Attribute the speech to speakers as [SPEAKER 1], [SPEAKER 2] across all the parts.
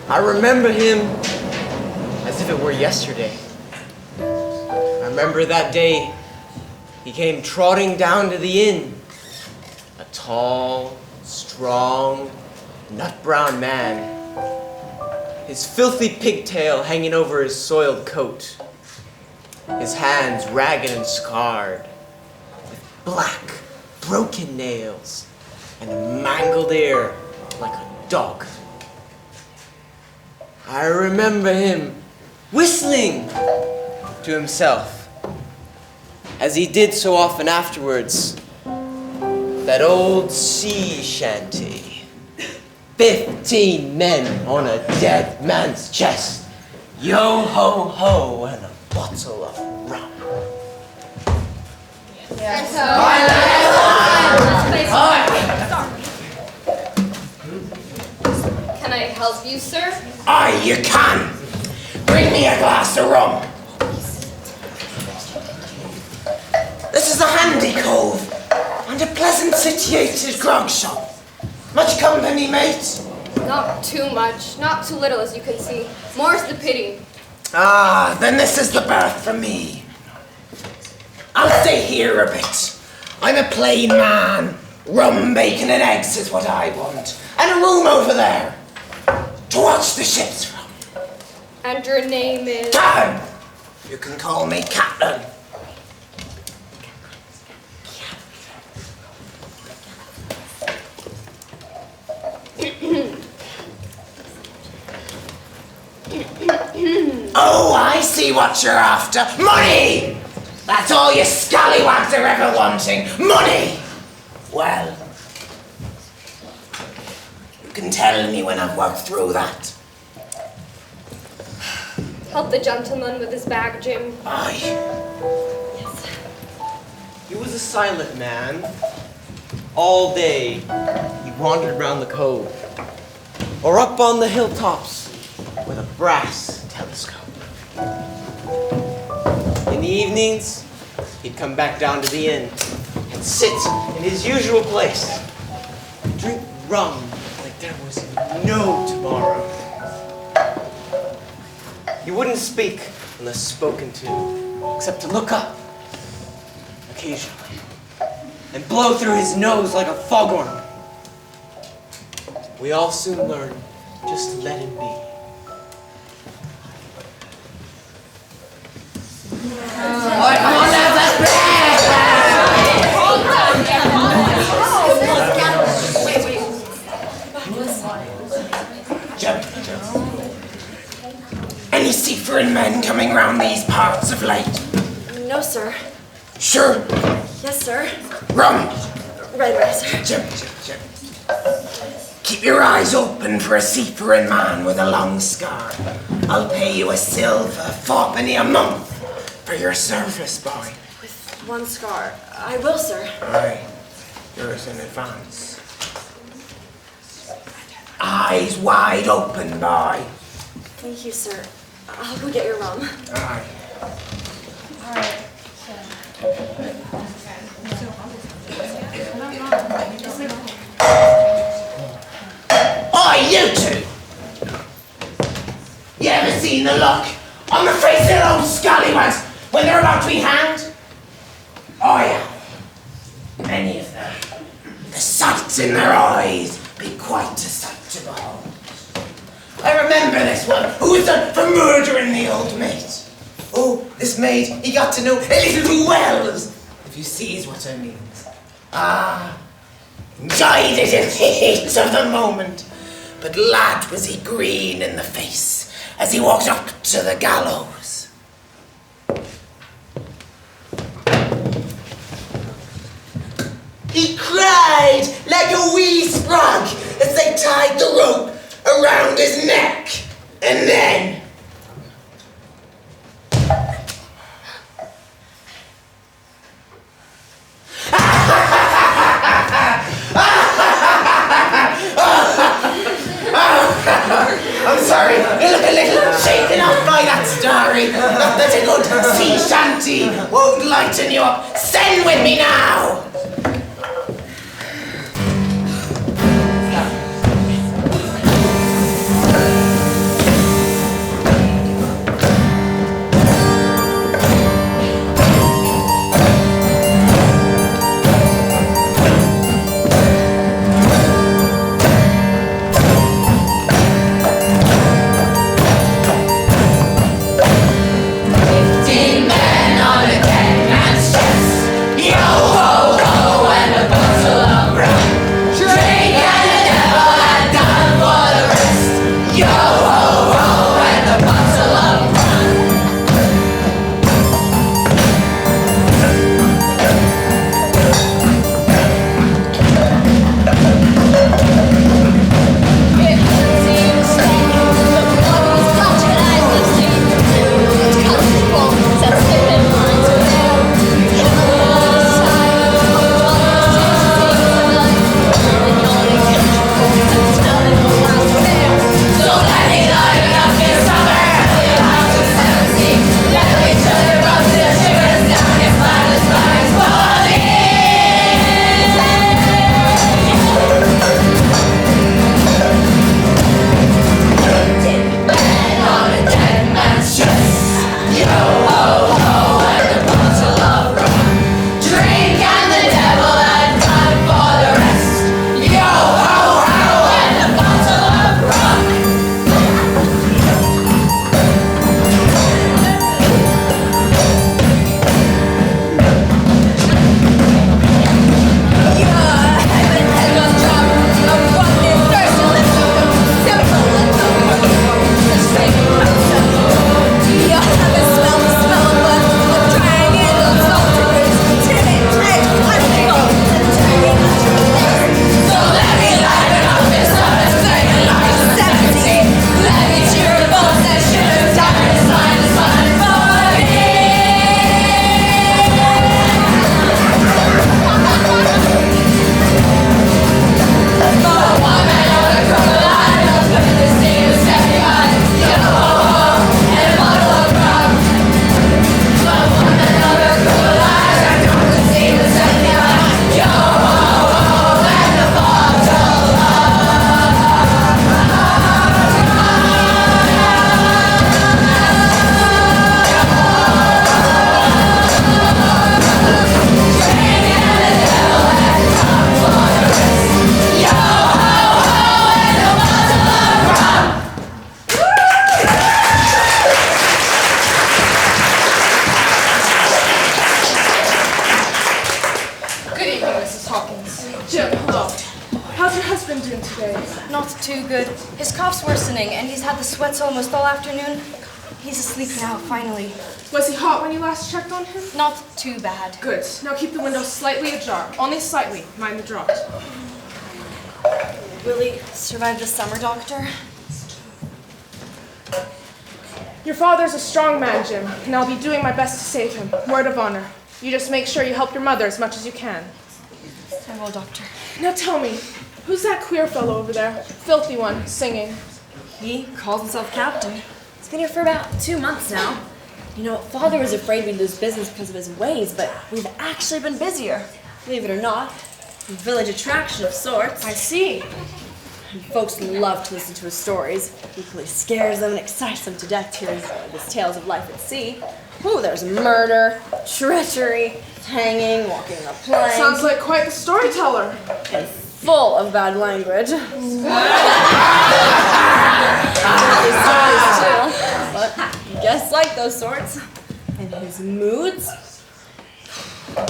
[SPEAKER 1] I remember him as if it were yesterday. I remember that day he came trotting down to the inn. A tall, strong, nut-brown man. His filthy pigtail hanging over his soiled coat. His hands ragged and scarred. With black, broken nails and a mangled ear like a dog. I remember him whistling to himself, as he did so often afterwards, that old sea shanty. 15 men on a dead man's chest. Yo ho ho and a bottle of rum.
[SPEAKER 2] Yes. Can I help you, sir?
[SPEAKER 3] Aye, you can. Bring me a glass of rum. This is a handy cove and a pleasant situated grog shop. Much company, mate?
[SPEAKER 2] Not too much, not too little, as you can see. More's the pity.
[SPEAKER 3] Ah, then this is the berth for me. I'll stay here a bit. I'm a plain man. Rum, bacon and eggs is what I want. And a room over there to watch the ships from.
[SPEAKER 2] And your name is?
[SPEAKER 3] Captain! You can call me Captain. Oh, I see what you're after. Money! That's all you scallywags are ever wanting. Money! Well, you can tell me when I've worked through that.
[SPEAKER 2] Help the gentleman with his bag, Jim.
[SPEAKER 3] Aye.
[SPEAKER 2] Yes.
[SPEAKER 1] He was a silent man. All day he wandered round the cove, or up on the hilltops with a brass telescope. In the evenings, he'd come back down to the inn and sit in his usual place, drink rum like there was no tomorrow. He wouldn't speak unless spoken to, except to look up occasionally and blow through his nose like a foghorn. We all soon learned just to let him be.
[SPEAKER 3] Any seafaring men coming round these parts of late?
[SPEAKER 4] No, sir.
[SPEAKER 3] Sure.
[SPEAKER 4] Yes, sir.
[SPEAKER 3] Rum.
[SPEAKER 4] Right, sir.
[SPEAKER 3] Jim. Keep your eyes open for a seafaring man with a long scar. I'll pay you a silver fourpenny a month for your service, boy.
[SPEAKER 4] With one scar. I will, sir.
[SPEAKER 3] Aye. Yours in advance. Eyes wide open, boy.
[SPEAKER 4] Thank you, sir. I'll go get your rum.
[SPEAKER 3] Aye. Oi, you two! You ever seen the look on the face of their old scallywags when they're about to be hanged? Oh yeah, many of them. The sights in their eyes be quite a sight to behold. I remember this one who was done for murdering the old mate. Oh, this mate, he got to know a little too well, if you sees what I mean. Ah, enjoyed it in the heat of the moment. But lad, was he green in the face as he walked up to the gallows. He cried like a wee sprog as they tied the rope around his neck. And then... I'm sorry, you look a little shaken up by that story. Not that a good sea shanty won't lighten you up. Send with me now!
[SPEAKER 5] good. His cough's worsening, and he's had the sweats almost all afternoon. He's asleep now, finally.
[SPEAKER 6] Was he hot when you last checked on him?
[SPEAKER 5] Not too bad.
[SPEAKER 6] Good. Now keep the window slightly ajar. Only slightly. Mind the draught.
[SPEAKER 4] Will he survive the summer, Doctor?
[SPEAKER 6] Your father's a strong man, Jim, and I'll be doing my best to save him. Word of honor. You just make sure you help your mother as much as you can.
[SPEAKER 4] I will, Doctor.
[SPEAKER 6] Now tell me, who's that queer fellow over there? Filthy one, singing.
[SPEAKER 4] He calls himself Captain. He's been here for about 2 months now. You know, Father was afraid we'd lose business because of his ways, but we've actually been busier. Believe it or not. A village attraction of sorts.
[SPEAKER 6] I see.
[SPEAKER 4] And folks love to listen to his stories. Equally scares them and excites them to death to hear his tales of life at sea. Ooh, there's murder, treachery, hanging, walking a plank.
[SPEAKER 6] Sounds like quite the storyteller.
[SPEAKER 4] And full of bad language. But guests like those sorts. And his moods.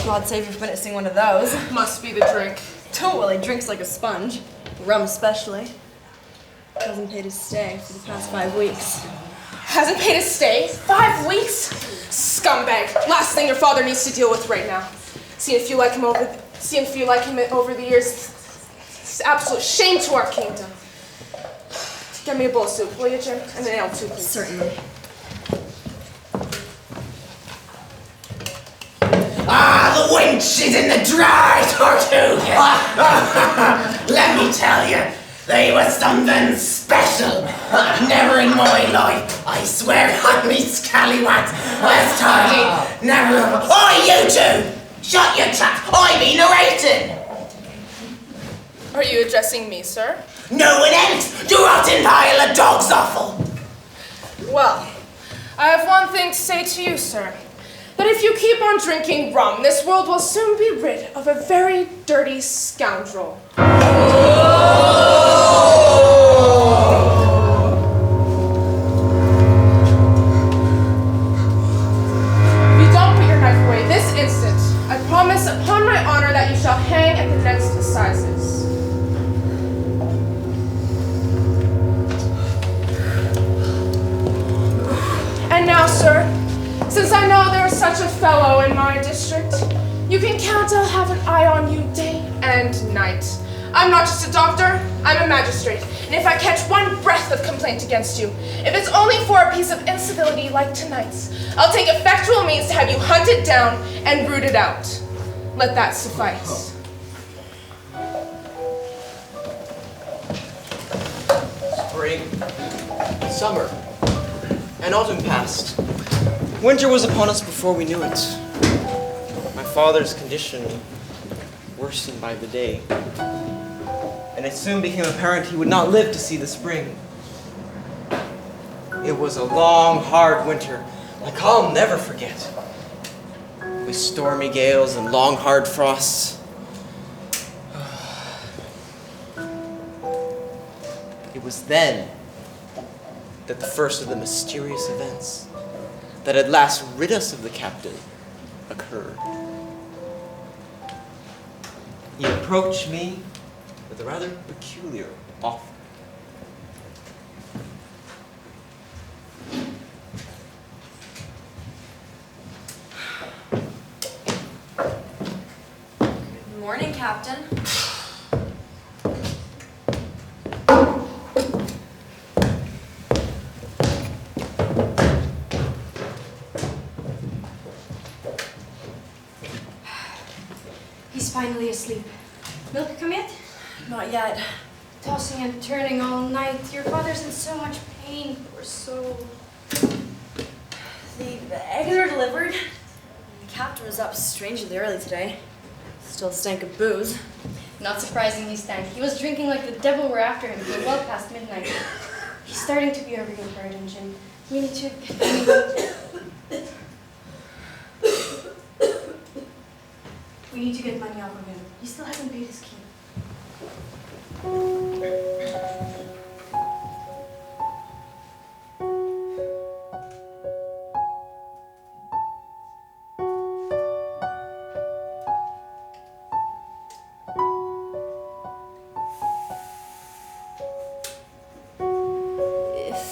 [SPEAKER 4] God save you from witnessing one of those.
[SPEAKER 6] Must be the drink.
[SPEAKER 4] Oh, well, he drinks like a sponge. Rum especially. Hasn't paid his stay for the past 5 weeks.
[SPEAKER 6] Hasn't paid his stay? 5 weeks? Scumbag. Last thing your father needs to deal with right now. See if you like him over the years. It's an absolute shame to our kingdom. Get me a bowl of soup, will you, Jim? And an ale too, please.
[SPEAKER 4] Certainly.
[SPEAKER 3] Ah, the wench is in the dry tortuga. Let me tell you, they were something special. Never in my life, I swear on me scallywags, last time, never. Oi, you two! Shut your trap, I be narrating.
[SPEAKER 6] Are you addressing me, sir?
[SPEAKER 3] No one else, you rotten pile of dog's offal.
[SPEAKER 6] Well, I have one thing to say to you, sir. That if you keep on drinking rum, this world will soon be rid of a very dirty scoundrel. If you don't put your knife away this instant, I promise upon my honor that you shall hang at the next assizes. And now, sir, since I know there is such a fellow in my district, you can count I'll have an eye on you day and night. I'm not just a doctor, I'm a magistrate, and if I catch one breath of complaint against you, if it's only for a piece of incivility like tonight's, I'll take effectual means to have you hunted down and rooted out. Let that suffice.
[SPEAKER 1] Spring, summer, and autumn passed. Winter was upon us before we knew it. My father's condition worsened by the day, and it soon became apparent he would not live to see the spring. It was a long, hard winter, like I'll never forget, with stormy gales and long, hard frosts. It was then that the first of the mysterious events that at last rid us of the captain occurred. He approached me with a rather peculiar offer.
[SPEAKER 4] Good morning, Captain.
[SPEAKER 5] He's finally asleep. Milk come yet?
[SPEAKER 4] Not yet.
[SPEAKER 5] Tossing and turning all night. Your father's in so much pain. Poor soul.
[SPEAKER 4] The eggs are delivered. The captain was up strangely early today. Still stank of booze.
[SPEAKER 5] Not surprising he stank. He was drinking like the devil were after him for well past midnight. He's starting to be a real burden, Jim. We need to We need to get money off of him. He still hasn't paid his keep.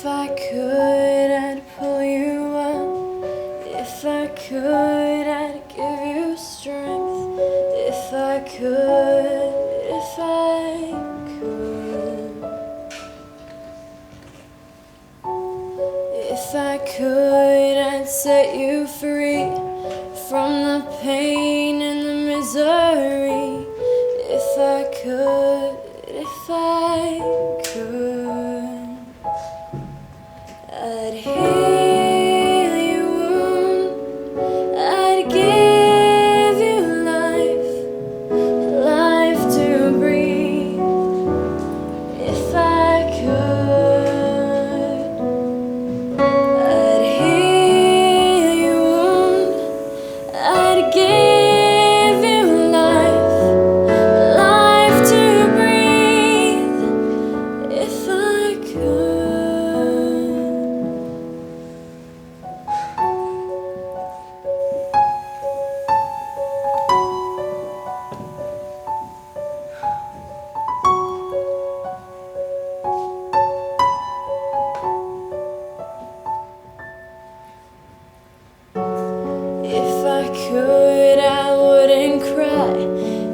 [SPEAKER 4] If I could, I'd pull you up. If I could, I'd give you strength. If I could, if I could. If I could, I'd set you free from the pain and the misery. If I could, if I could, I'd heal your wound, I'd give you life, life to breathe. If I could, I'd heal your wound, I'd give you life, life to breathe. If I could. If I could, I wouldn't cry.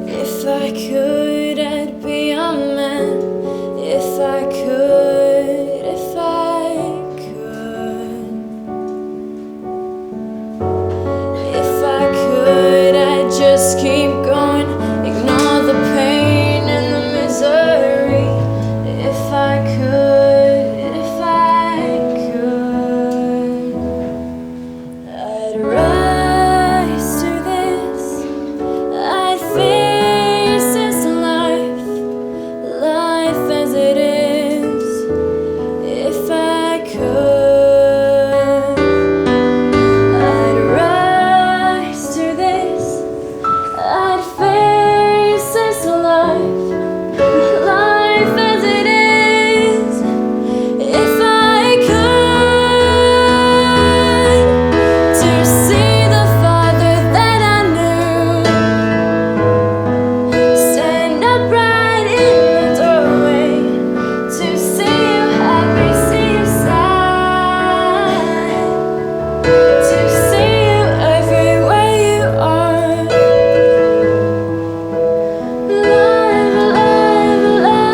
[SPEAKER 4] If I could, I'd be a man. If I could, if I could. If I could, I'd just keep going. Ignore the pain and the misery. If I could, if I could. I'd rise to this, I'd face this life, life as it is. If I could, I'd rise to this, I'd face this life, life as it is. If I could, to see the Father that I knew, stand upright in the doorway, to see you happy, see you sad, to see you everywhere you are. Alive, alive,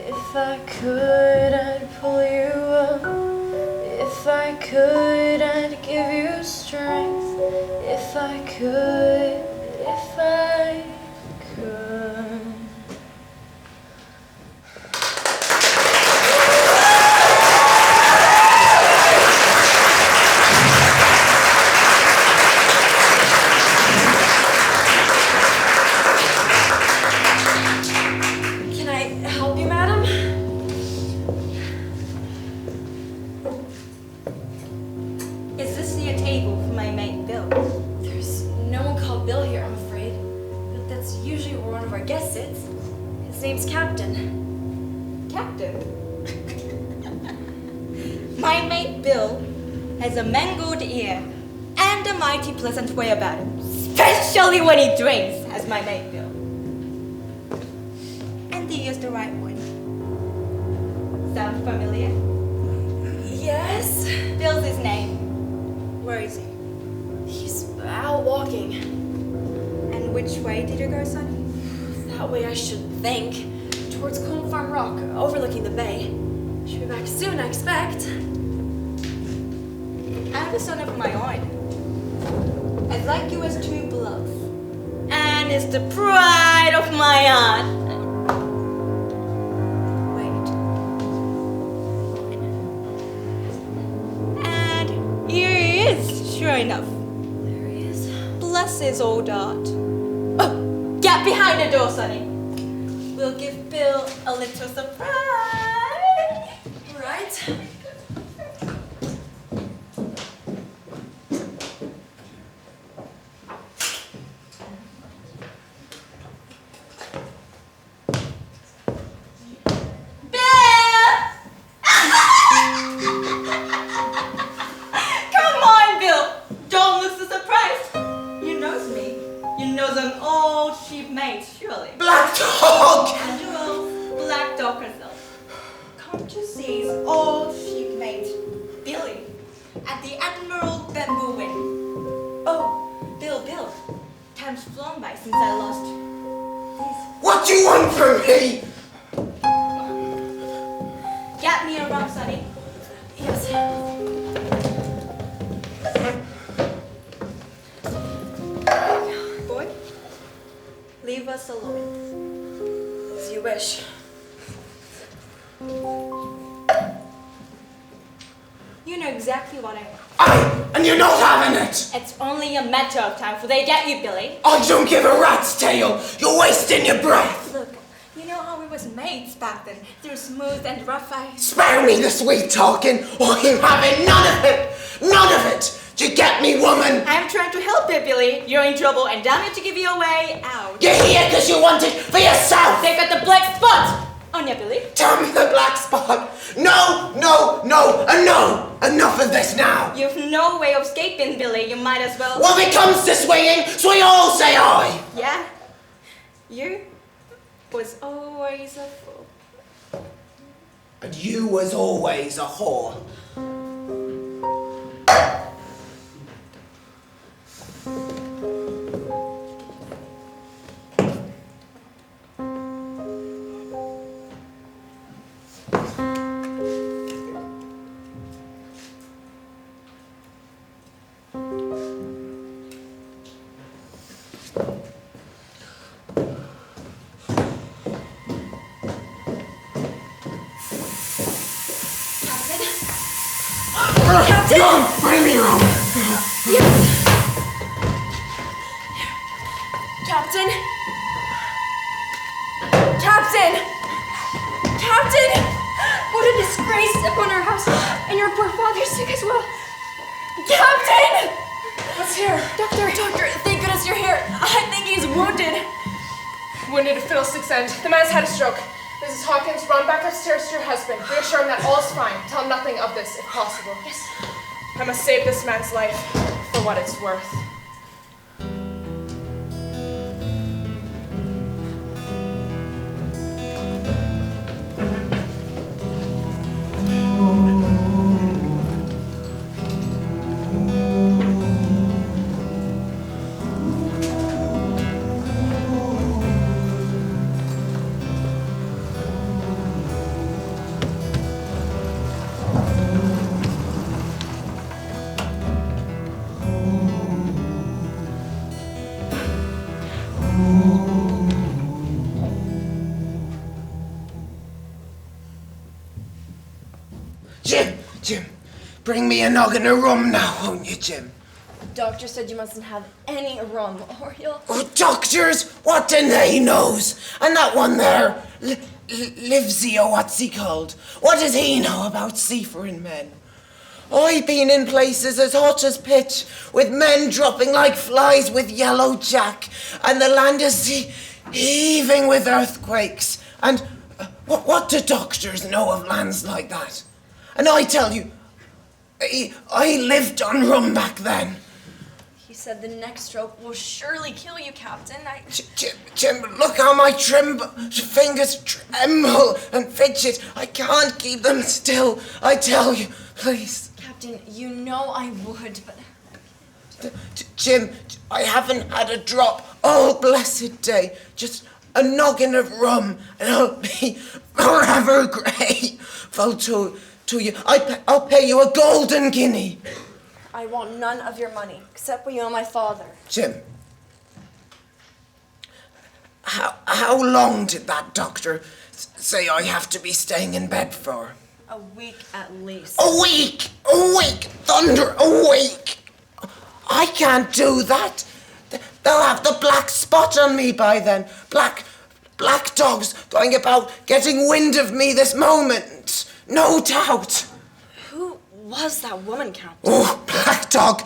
[SPEAKER 4] If I could, I'd pull you up. If I could, I'd give you strength. If I could, if I could. Can I help you, madam?
[SPEAKER 7] Is this your table for my mate Bill?
[SPEAKER 4] There's no one called Bill here, I'm afraid. But that's usually where one of our guests sits. His name's Captain.
[SPEAKER 7] Captain? My mate Bill has a mangled ear and a mighty pleasant way about him, especially when he drinks, as my mate Bill. And he is the right one. Sound familiar?
[SPEAKER 4] Yes?
[SPEAKER 7] Bill's his name. Where is he?
[SPEAKER 4] He's out walking.
[SPEAKER 7] And which way did you go, Sonny?
[SPEAKER 4] That way I should think. Towards Combe Farm Rock, overlooking the bay. Should be back soon, I expect.
[SPEAKER 7] I have a son of my own. I'd like you as two bloods. And it's the pride of my heart. Wait. And here he is, sure enough.
[SPEAKER 4] There he is.
[SPEAKER 7] Bless his old heart. Oh, get behind the door, Sonny. We'll give Bill a little surprise.
[SPEAKER 4] Right.
[SPEAKER 7] knows an old shipmate, surely.
[SPEAKER 3] Black Dog!
[SPEAKER 7] After all, Black Dog herself. Come to see his old shipmate, Billy, at the Admiral Bamboo Wing. Oh, Bill, time's flown by since I lost. Please,
[SPEAKER 3] What do you want from me?
[SPEAKER 7] get me around, Sonny.
[SPEAKER 4] Yes.
[SPEAKER 7] Boy, leave us alone.
[SPEAKER 4] As you wish.
[SPEAKER 7] You know exactly what I want.
[SPEAKER 3] And you're not having it!
[SPEAKER 7] It's only a matter of time before they get you, Billy.
[SPEAKER 3] I don't give a rat's tail! You're wasting your breath!
[SPEAKER 7] Look, you know how we was mates back then, through smooth and rough ice.
[SPEAKER 3] Spare me the sweet talking, or I'm having none of it! None of it! Do you get me, woman?
[SPEAKER 7] I'm trying to help you, Billy. You're in trouble and I'm here to give you a way out.
[SPEAKER 3] You're here because you want it for yourself!
[SPEAKER 7] They've got the black spot on you, Billy.
[SPEAKER 3] Tell me the black spot! No, no, no, and no! Enough of this now!
[SPEAKER 7] You've no way of escaping, Billy. You might as well.
[SPEAKER 3] Well, it comes to swinging, so we all say aye!
[SPEAKER 7] Yeah? You was always a fool.
[SPEAKER 3] And you was always a whore.
[SPEAKER 4] Captain!
[SPEAKER 3] Don't bring me wrong!
[SPEAKER 4] Captain! Captain! Captain! What a disgrace upon our house, and your poor father's sick as well. Captain!
[SPEAKER 6] What's here?
[SPEAKER 4] Doctor, thank goodness you're here. I think he's wounded.
[SPEAKER 6] Wounded to fiddlestick's end. The man's had a stroke. Mrs. Hawkins, run back upstairs to your husband. Reassure him that all's fine. Tell him nothing of this, if possible.
[SPEAKER 4] Yes.
[SPEAKER 6] I must save this man's life for what it's worth.
[SPEAKER 3] Jim, bring me a noggin of rum now, won't you, Jim?
[SPEAKER 4] The doctor said you mustn't have any rum, or you'll...
[SPEAKER 3] Oh, doctors, what do they knows? And that one there, Livesey, or what's he called? What does he know about seafaring men? I've been in places as hot as pitch, with men dropping like flies with yellow jack, and the land is heaving with earthquakes. And what do doctors know of lands like that? And I tell you, I lived on rum back then.
[SPEAKER 4] He said the next stroke will surely kill you, Captain.
[SPEAKER 3] Jim, look how my fingers tremble and fidget. I can't keep them still. I tell you, please.
[SPEAKER 4] Captain, you know I would, but...
[SPEAKER 3] Jim, I haven't had a drop all blessed day. Just a noggin of rum, and I'll be forever grateful to you. I'll pay you a golden guinea.
[SPEAKER 4] I want none of your money, except for you and my father.
[SPEAKER 3] Jim, how long did that doctor say I have to be staying in bed for?
[SPEAKER 4] A week at least.
[SPEAKER 3] A week! Thunder, a week! I can't do that. They'll have the black spot on me by then. Black dogs going about getting wind of me this moment. No doubt.
[SPEAKER 4] Who was that woman, Captain?
[SPEAKER 3] Oh, Black Dog.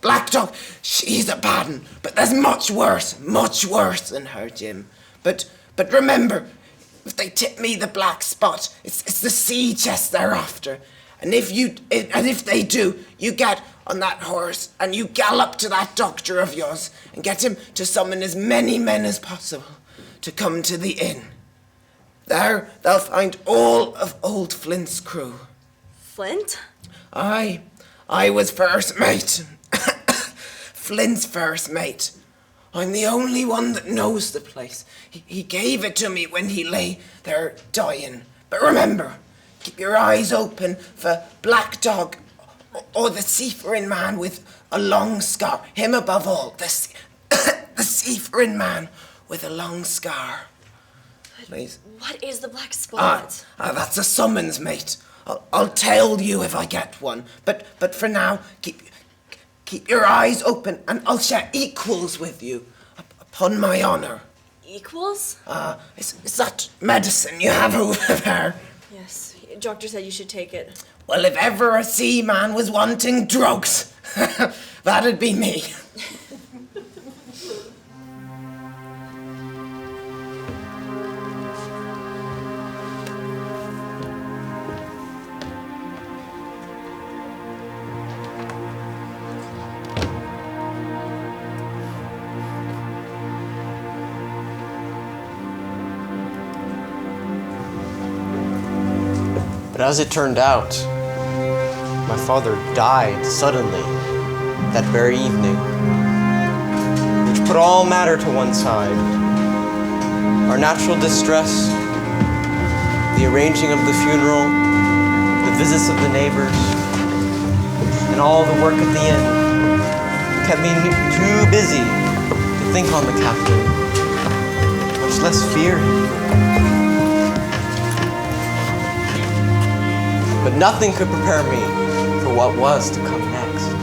[SPEAKER 3] Black Dog, she's a bad one. But there's much worse than her, Jim. But remember, if they tip me the black spot, it's the sea chest they're after. And if they do, you get on that horse and you gallop to that doctor of yours and get him to summon as many men as possible to come to the inn. There they'll find all of old Flint's crew.
[SPEAKER 4] Flint?
[SPEAKER 3] I was first mate. Flint's first mate. I'm the only one that knows the place. He gave it to me when he lay there dying. But remember, keep your eyes open for Black Dog or the seafaring man with a long scar. Him above all, the seafaring man with a long scar. Please.
[SPEAKER 4] What is the black spot?
[SPEAKER 3] That's a summons, mate. I'll tell you if I get one. But for now, keep your eyes open and I'll share equals with you. Upon my honor.
[SPEAKER 4] Equals?
[SPEAKER 3] Is that medicine you have over there?
[SPEAKER 4] Yes. Doctor said you should take it.
[SPEAKER 3] Well, if ever a seaman was wanting drugs, that'd be me.
[SPEAKER 1] But as it turned out, my father died suddenly that very evening, which put all matter to one side. Our natural distress, the arranging of the funeral, the visits of the neighbors, and all the work at the inn kept me too busy to think on the captain, much less fear him. But nothing could prepare me for what was to come next.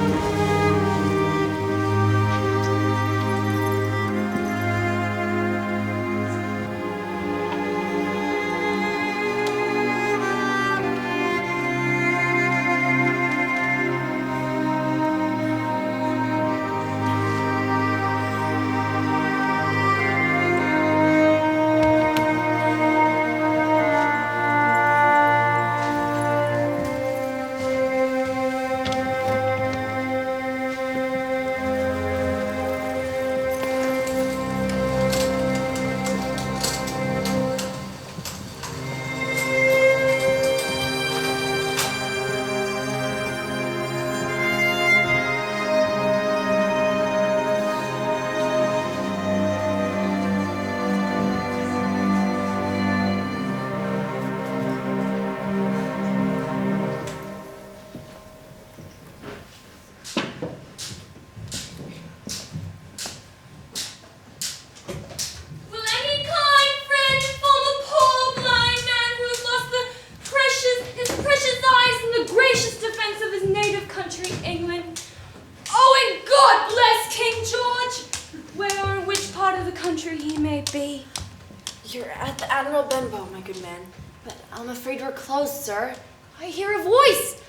[SPEAKER 4] You're at the Admiral Benbow, my good man. But I'm afraid we're closed, sir.
[SPEAKER 5] I hear a voice,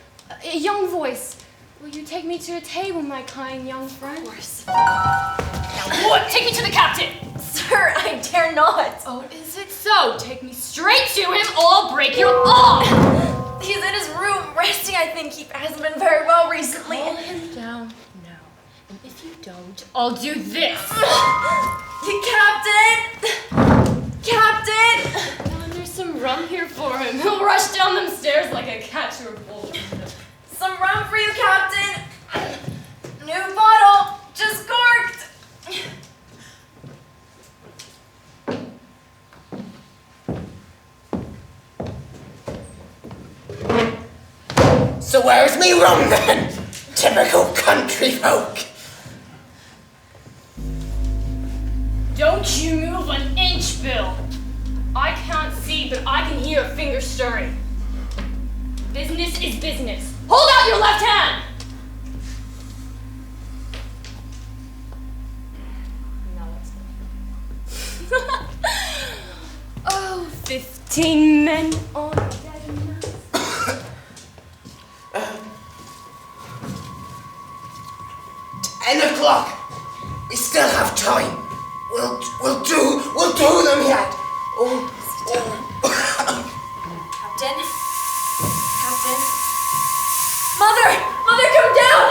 [SPEAKER 5] a young voice. Will you take me to a table, my kind young friend?
[SPEAKER 4] Of course.
[SPEAKER 5] Now what? Take me to the captain!
[SPEAKER 4] Sir, I dare not.
[SPEAKER 5] Oh, is it so? Take me straight to him or I'll break your arm!
[SPEAKER 4] He's in his room, resting, I think. He hasn't been very well recently.
[SPEAKER 5] Calm him down now. And if you don't, I'll do this.
[SPEAKER 4] Captain! Captain!
[SPEAKER 5] And there's some rum here for him. He'll rush down them stairs like a cat to her bowl.
[SPEAKER 4] Some rum for you, Captain. New bottle, just corked.
[SPEAKER 3] So where's me rum then? Typical country folk.
[SPEAKER 5] Don't you move an inch, Bill. I can't see, but I can hear a finger stirring. Business is business. Hold out your left hand! Now let's go. Oh, 15 men on dead night.
[SPEAKER 3] 10 o'clock. We still have time. We'll do them yet. Oh.
[SPEAKER 4] Captain? Captain? Mother! Mother, come down!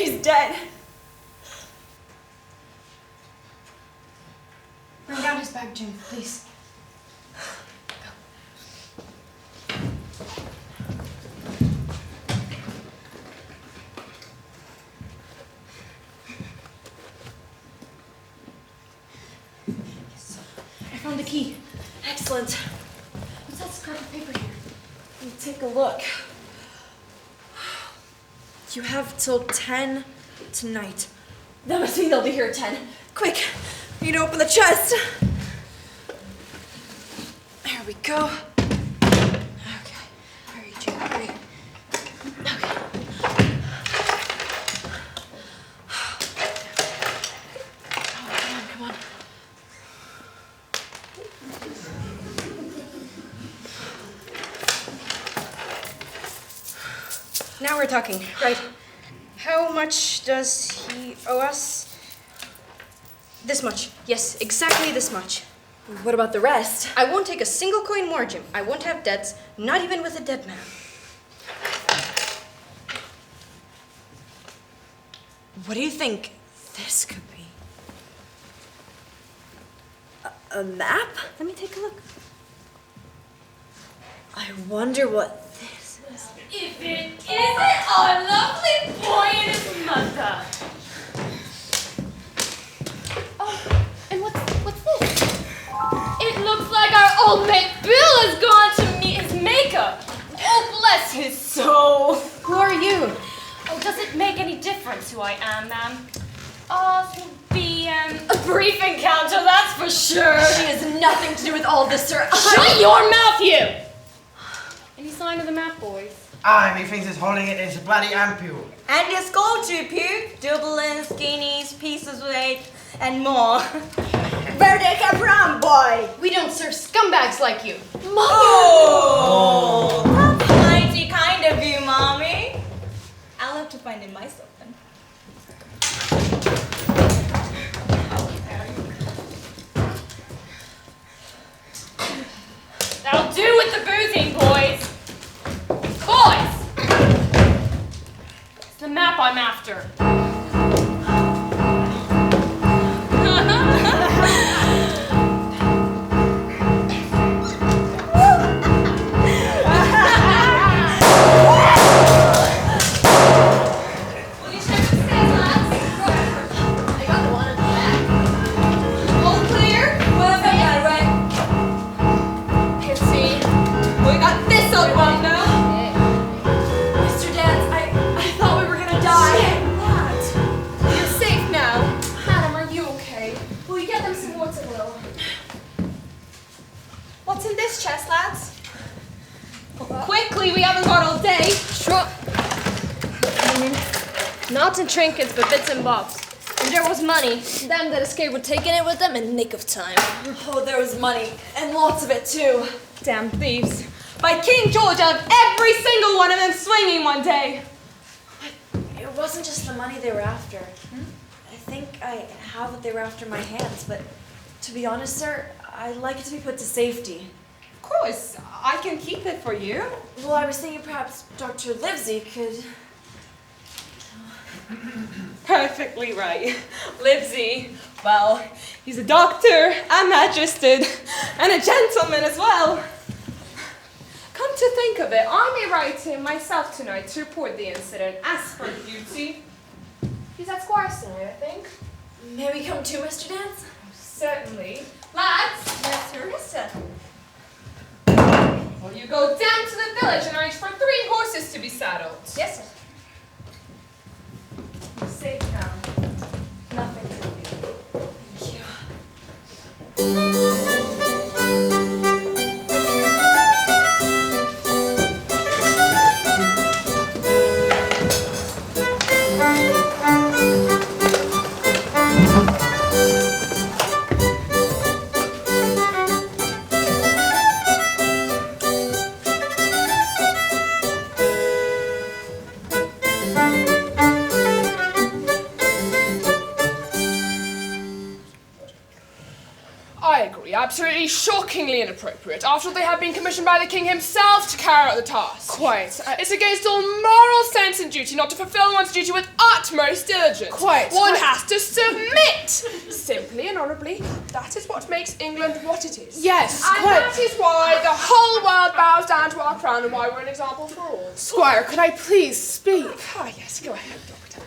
[SPEAKER 4] She's dead.
[SPEAKER 5] Bring down his bag, Jim, please. I found the key.
[SPEAKER 4] Excellent.
[SPEAKER 5] What's that scrap of paper here?
[SPEAKER 4] Let me take a look. You have till 10 tonight. That must mean they'll be here at 10. Quick, we need to open the chest. There we go. Okay, hurry, Jim, hurry. Okay. Oh, come on.
[SPEAKER 8] Now we're talking. Right. How much does he owe us? This much. Yes, exactly this much.
[SPEAKER 4] What about the rest?
[SPEAKER 8] I won't take a single coin more, Jim. I won't have debts, not even with a dead man.
[SPEAKER 4] What do you think this could be? A map?
[SPEAKER 8] Let me take a look.
[SPEAKER 4] I wonder what this is.
[SPEAKER 5] If it isn't our lovely boy and his mother. Oh, and what's this? It looks like our old mate Bill has gone to meet his maker. Oh, bless his soul.
[SPEAKER 8] Who are you?
[SPEAKER 5] Oh, does it make any difference who I am, ma'am? Oh, it will be a brief encounter, that's for sure.
[SPEAKER 4] She has nothing to do with all this, sir.
[SPEAKER 5] Shut your mouth, you! Any sign of the map, boys?
[SPEAKER 9] Aye, methinks it's holding it in its bloody ampule.
[SPEAKER 7] And your gold to Pew, doublins, guineas, pieces of eight, and more. Where they come from, boy?
[SPEAKER 5] We don't serve scumbags like you.
[SPEAKER 7] Oh, that's mighty kind of you, Mommy. I'll have to find it myself then.
[SPEAKER 5] That'll do with the boozing, boys. Boys! It's the map I'm after. Not in trinkets, but bits and bobs. If there was money, them that escaped would take it with them in the nick of time.
[SPEAKER 4] Oh, there was money, and lots of it too.
[SPEAKER 6] Damn thieves. By King George, I'll have every single one of them swinging one day.
[SPEAKER 4] It wasn't just the money they were after. I think I have what they were after in my hands, but to be honest, sir, I'd like it to be put to safety.
[SPEAKER 6] Of course, I can keep it for you.
[SPEAKER 4] Well, I was thinking perhaps Dr. Livesey could...
[SPEAKER 6] Perfectly right. Livesey, well, he's a doctor, a magistrate, and a gentleman as well. Come to think of it, I may write to him myself tonight to report the incident as per duty. He's at Squire's tonight, I think.
[SPEAKER 4] May we come too, Mr. Dance?
[SPEAKER 6] Certainly. Lads!
[SPEAKER 7] Yes, Teresa.
[SPEAKER 6] Will you go down to the village and arrange for 3 horses to be saddled?
[SPEAKER 7] Yes, sir.
[SPEAKER 6] You're safe now. Nothing to do.
[SPEAKER 4] Thank you.
[SPEAKER 6] absolutely shockingly inappropriate, after all they have been commissioned by the king himself to carry out the task. Quite. It's against all moral sense and duty not to fulfill one's duty with utmost diligence. Quite. One has to submit, simply and honourably. That is what makes England what it is. Yes, and that is why the whole world bows down to our crown and why we're an example for all. Squire, could I please speak? Ah, yes, go ahead, Doctor.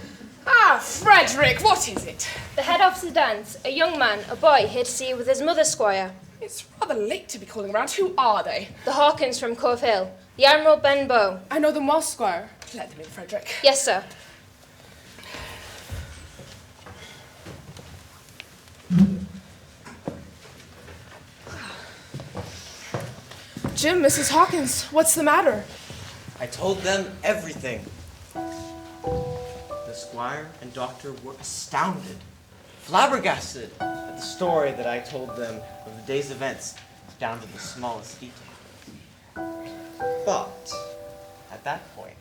[SPEAKER 6] Ah, Frederick, what is it?
[SPEAKER 8] The head of the dance, a young man, a boy, here to see you with his mother, Squire.
[SPEAKER 6] It's rather late to be calling around. Who are they?
[SPEAKER 8] The Hawkins from Cove Hill. The Admiral Benbow.
[SPEAKER 6] I know them well, Squire. Let them in, Frederick.
[SPEAKER 8] Yes, sir.
[SPEAKER 6] Jim, Mrs. Hawkins, what's the matter?
[SPEAKER 1] I told them everything. The squire and doctor were astounded, flabbergasted at the story that I told them of the day's events, down to the smallest detail. But, at that point,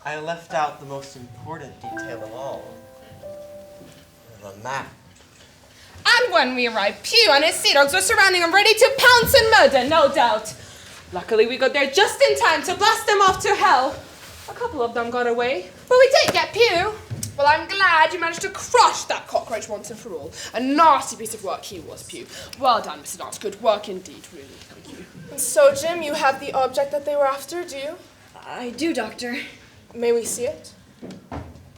[SPEAKER 1] I left out the most important detail of all, the map.
[SPEAKER 6] And when we arrived, Pew and his sea dogs were surrounding him, ready to pounce and murder, no doubt. Luckily, we got there just in time to blast them off to hell. A couple of them got away, but we did get Pew. Well, I'm glad you managed to crush that cockroach once and for all. A nasty piece of work he was, Pew. Well done, Mr. Dance. Good work indeed, really. Thank you. And so, Jim, you have the object that they were after, do you?
[SPEAKER 4] I do, Doctor.
[SPEAKER 6] May we see it?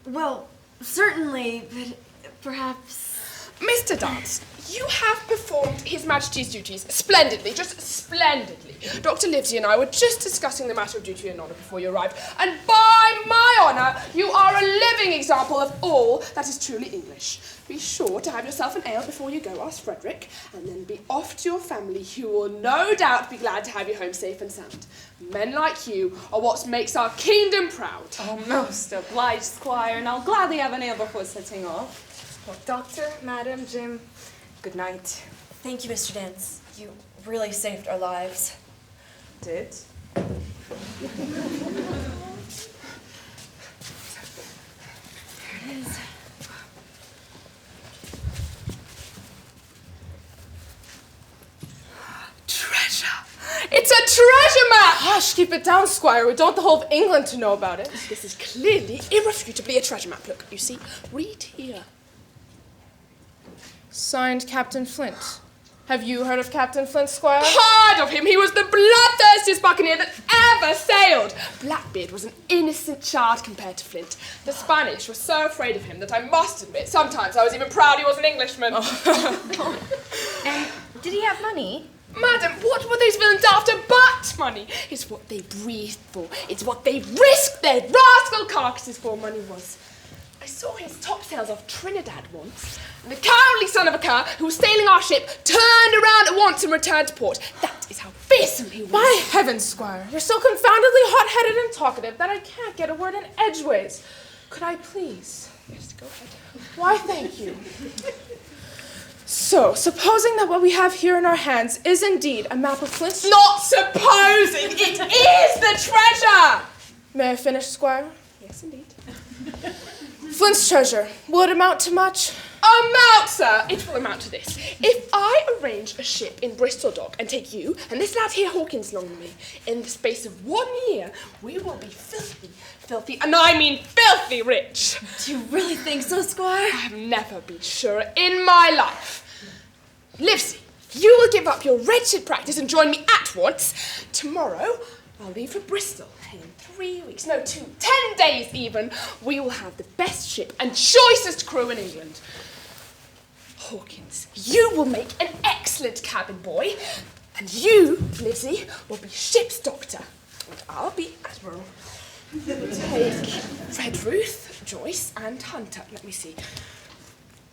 [SPEAKER 4] Well, certainly, but perhaps...
[SPEAKER 6] Mr. Dance, you have performed His Majesty's duties splendidly, just splendidly. Dr. Livesey and I were just discussing the matter of duty and honour before you arrived, and by my honour, you are a living example of all that is truly English. Be sure to have yourself an ale before you go, ask Frederick, and then be off to your family, who will no doubt be glad to have you home safe and sound. Men like you are what makes our kingdom proud.
[SPEAKER 10] Oh, most obliged, Squire, and I'll gladly have an ale before setting off.
[SPEAKER 6] Well, Doctor, Madam, Jim, good night.
[SPEAKER 4] Thank you, Mr. Dance. You really saved our lives.
[SPEAKER 6] Did?
[SPEAKER 4] There it is.
[SPEAKER 6] Treasure! It's a treasure map! Hush, keep it down, Squire. We don't want the whole of England to know about it. This is clearly, irrefutably a treasure map. Look, you see, read here. Signed, Captain Flint. Have you heard of Captain Flint, Squire? Heard of him! He was the bloodthirstiest buccaneer that ever sailed! Blackbeard was an innocent child compared to Flint. The Spanish were so afraid of him that I must admit, sometimes I was even proud he was an Englishman.
[SPEAKER 8] And did he have money?
[SPEAKER 6] Madam, what were those villains after but money? It's what they breathed for. It's what they risked their rascal carcasses for, money was. I saw his topsails off Trinidad once, and the cowardly son of a cur who was sailing our ship turned around at once and returned to port. That is how fearsome he was. My heavens, Squire, you're so confoundedly hot-headed and talkative that I can't get a word in edgeways. Could I please? Yes, go ahead. Why, thank you. So, supposing that what we have here in our hands is indeed a map of Flint's... Not supposing! It is the treasure! May I finish, Squire? Yes, indeed. Flint's treasure, will it amount to much? Amount, sir! It will amount to this. If I arrange a ship in Bristol Dock and take you and this lad here, Hawkins, along with me, in the space of 1 year, we will be filthy, and I mean filthy rich.
[SPEAKER 4] Do you really think so, Squire?
[SPEAKER 6] I have never been surer in my life. Livesey, you will give up your wretched practice and join me at once. Tomorrow, I'll leave for Bristol. In 3 weeks, no, 10 days even, we will have the best ship and choicest crew in England. Hawkins, you will make an excellent cabin boy, and you, Livesey, will be ship's doctor, and I'll be admiral. Take Redruth, Joyce, and Hunter. Let me see.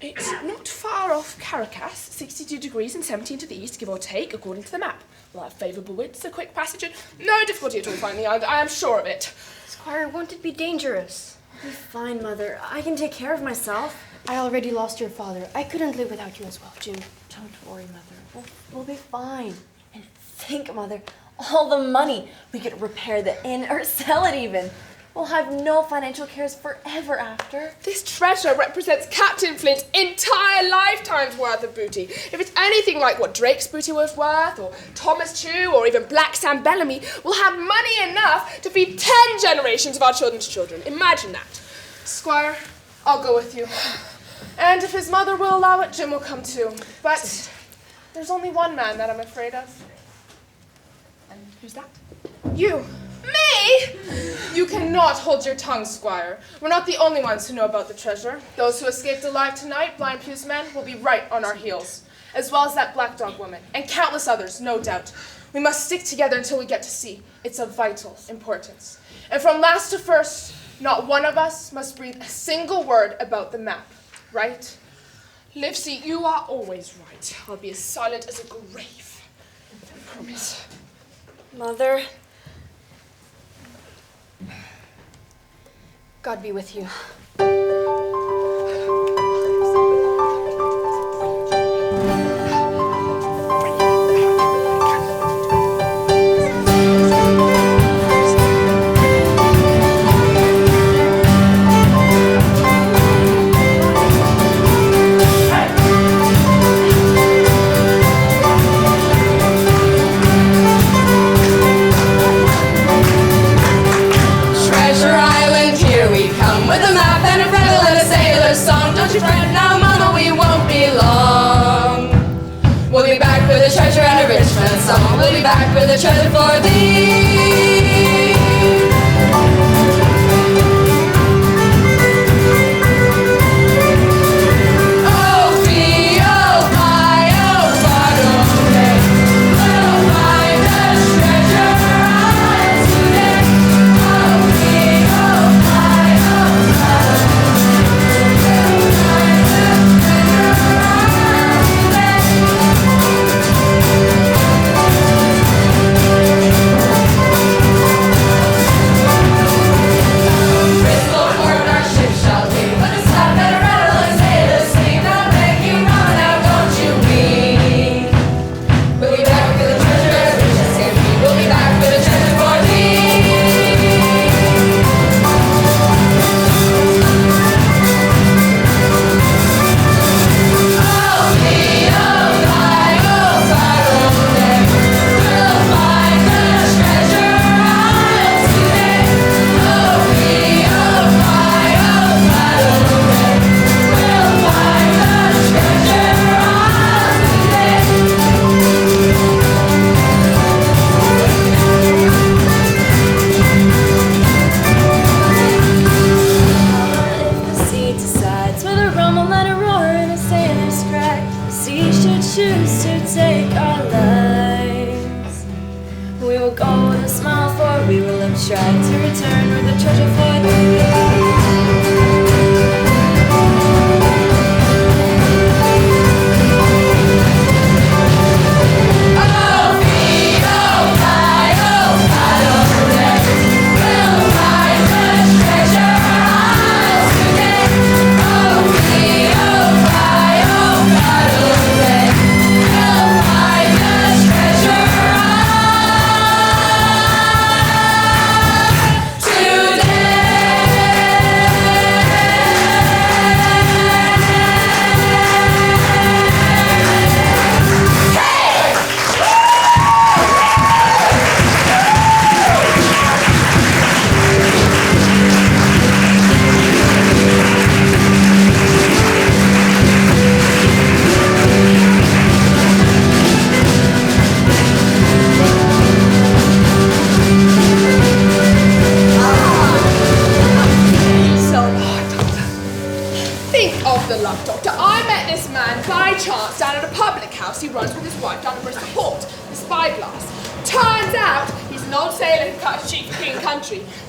[SPEAKER 6] It's not far off Caracas, 62 degrees and 17 to the east, give or take, according to the map. We'll have favourable winds, a quick passage, and no difficulty at all finding the island. I am sure of it.
[SPEAKER 8] Squire, won't it be dangerous?
[SPEAKER 4] I'll be fine, Mother. I can take care of myself.
[SPEAKER 11] I already lost your father. I couldn't live without you as well.
[SPEAKER 4] Jim, don't worry, Mother. We'll be fine. And think, Mother, all the money. We could repair the inn or sell it even. We'll have no financial cares forever after.
[SPEAKER 6] This treasure represents Captain Flint's entire lifetime's worth of booty. If it's anything like what Drake's booty was worth, or Thomas Chew, or even Black Sam Bellamy, we'll have money enough to feed 10 generations of our children's children. Imagine that. Squire, I'll go with you. And if his mother will allow it, Jim will come too. But there's only one man that I'm afraid of. And who's that? You. Me? You cannot hold your tongue, Squire. We're not the only ones who know about the treasure. Those who escaped alive tonight, Blind Pew's men, will be right on our heels. As well as that Black Dog woman, and countless others, no doubt. We must stick together until we get to sea. It's of vital importance. And from last to first, not one of us must breathe a single word about the map. Right? Livesey, you are always right. I'll be as silent as a grave. I promise.
[SPEAKER 4] Mother, God be with you.
[SPEAKER 12] We'll be back with a treasure for thee. Oh, fee, oh, fie, oh, fie, we'll find a treasure island today. Oh, fee, oh, fie, oh, we'll find a treasure island today.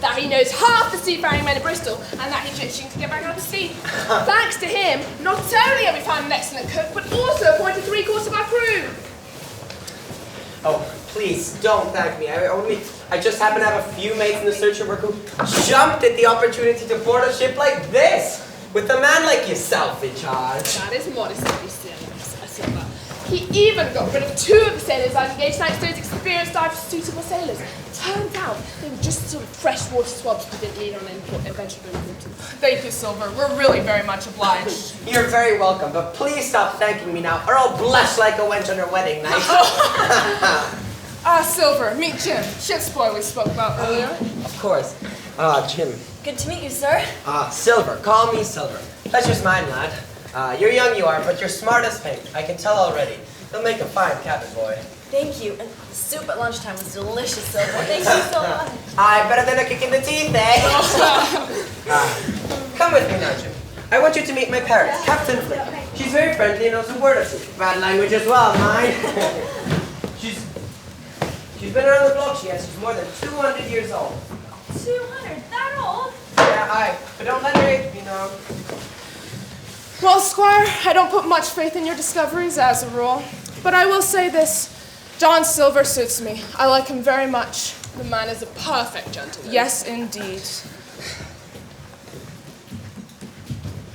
[SPEAKER 6] That he knows half the seafaring men of Bristol, and that he's itching to get back out to sea. Thanks to him, not only have we found an excellent cook, but also appointed 3/4 of our crew.
[SPEAKER 1] Oh, please, don't thank me. I just happen to have a few mates in the searcher work who jumped at the opportunity to board a ship like this, with a man like yourself in charge.
[SPEAKER 6] That is modesty, Silver. He even got rid of 2 of the sailors I'd engaged thanks to his experienced eye for suitable sailors. Turns out they were just sort of freshwater swabs who didn't need on eventual importance. Thank you, Silver. We're really very much obliged.
[SPEAKER 3] You're very welcome, but please stop thanking me now, or I'll blush like a wench on her wedding night.
[SPEAKER 6] Silver, meet Jim, ship's boy we spoke about earlier.
[SPEAKER 3] Of course. Jim.
[SPEAKER 4] Good to meet you, sir.
[SPEAKER 3] Silver. Call me Silver. Pleasure's mine, lad. You're young, you are, but you're smart as paint. I can tell already. You'll make a fine cabin boy.
[SPEAKER 4] Thank you. And the soup at lunchtime was delicious, Silver. Thank you so much.
[SPEAKER 3] Aye, better than a kick in the teeth, eh? Come with me now, Jim. I want you to meet my parrot, Captain Flick. She's very friendly and knows a word or two. Bad language as well, mine. She's been around the block, she has. She's more than 200 years old.
[SPEAKER 4] 200? That old?
[SPEAKER 3] Yeah, aye. But don't let her age be known.
[SPEAKER 6] Well, Squire, I don't put much faith in your discoveries as a rule. But I will say this. John Silver suits me. I like him very much. The man is a perfect gentleman. Yes, indeed.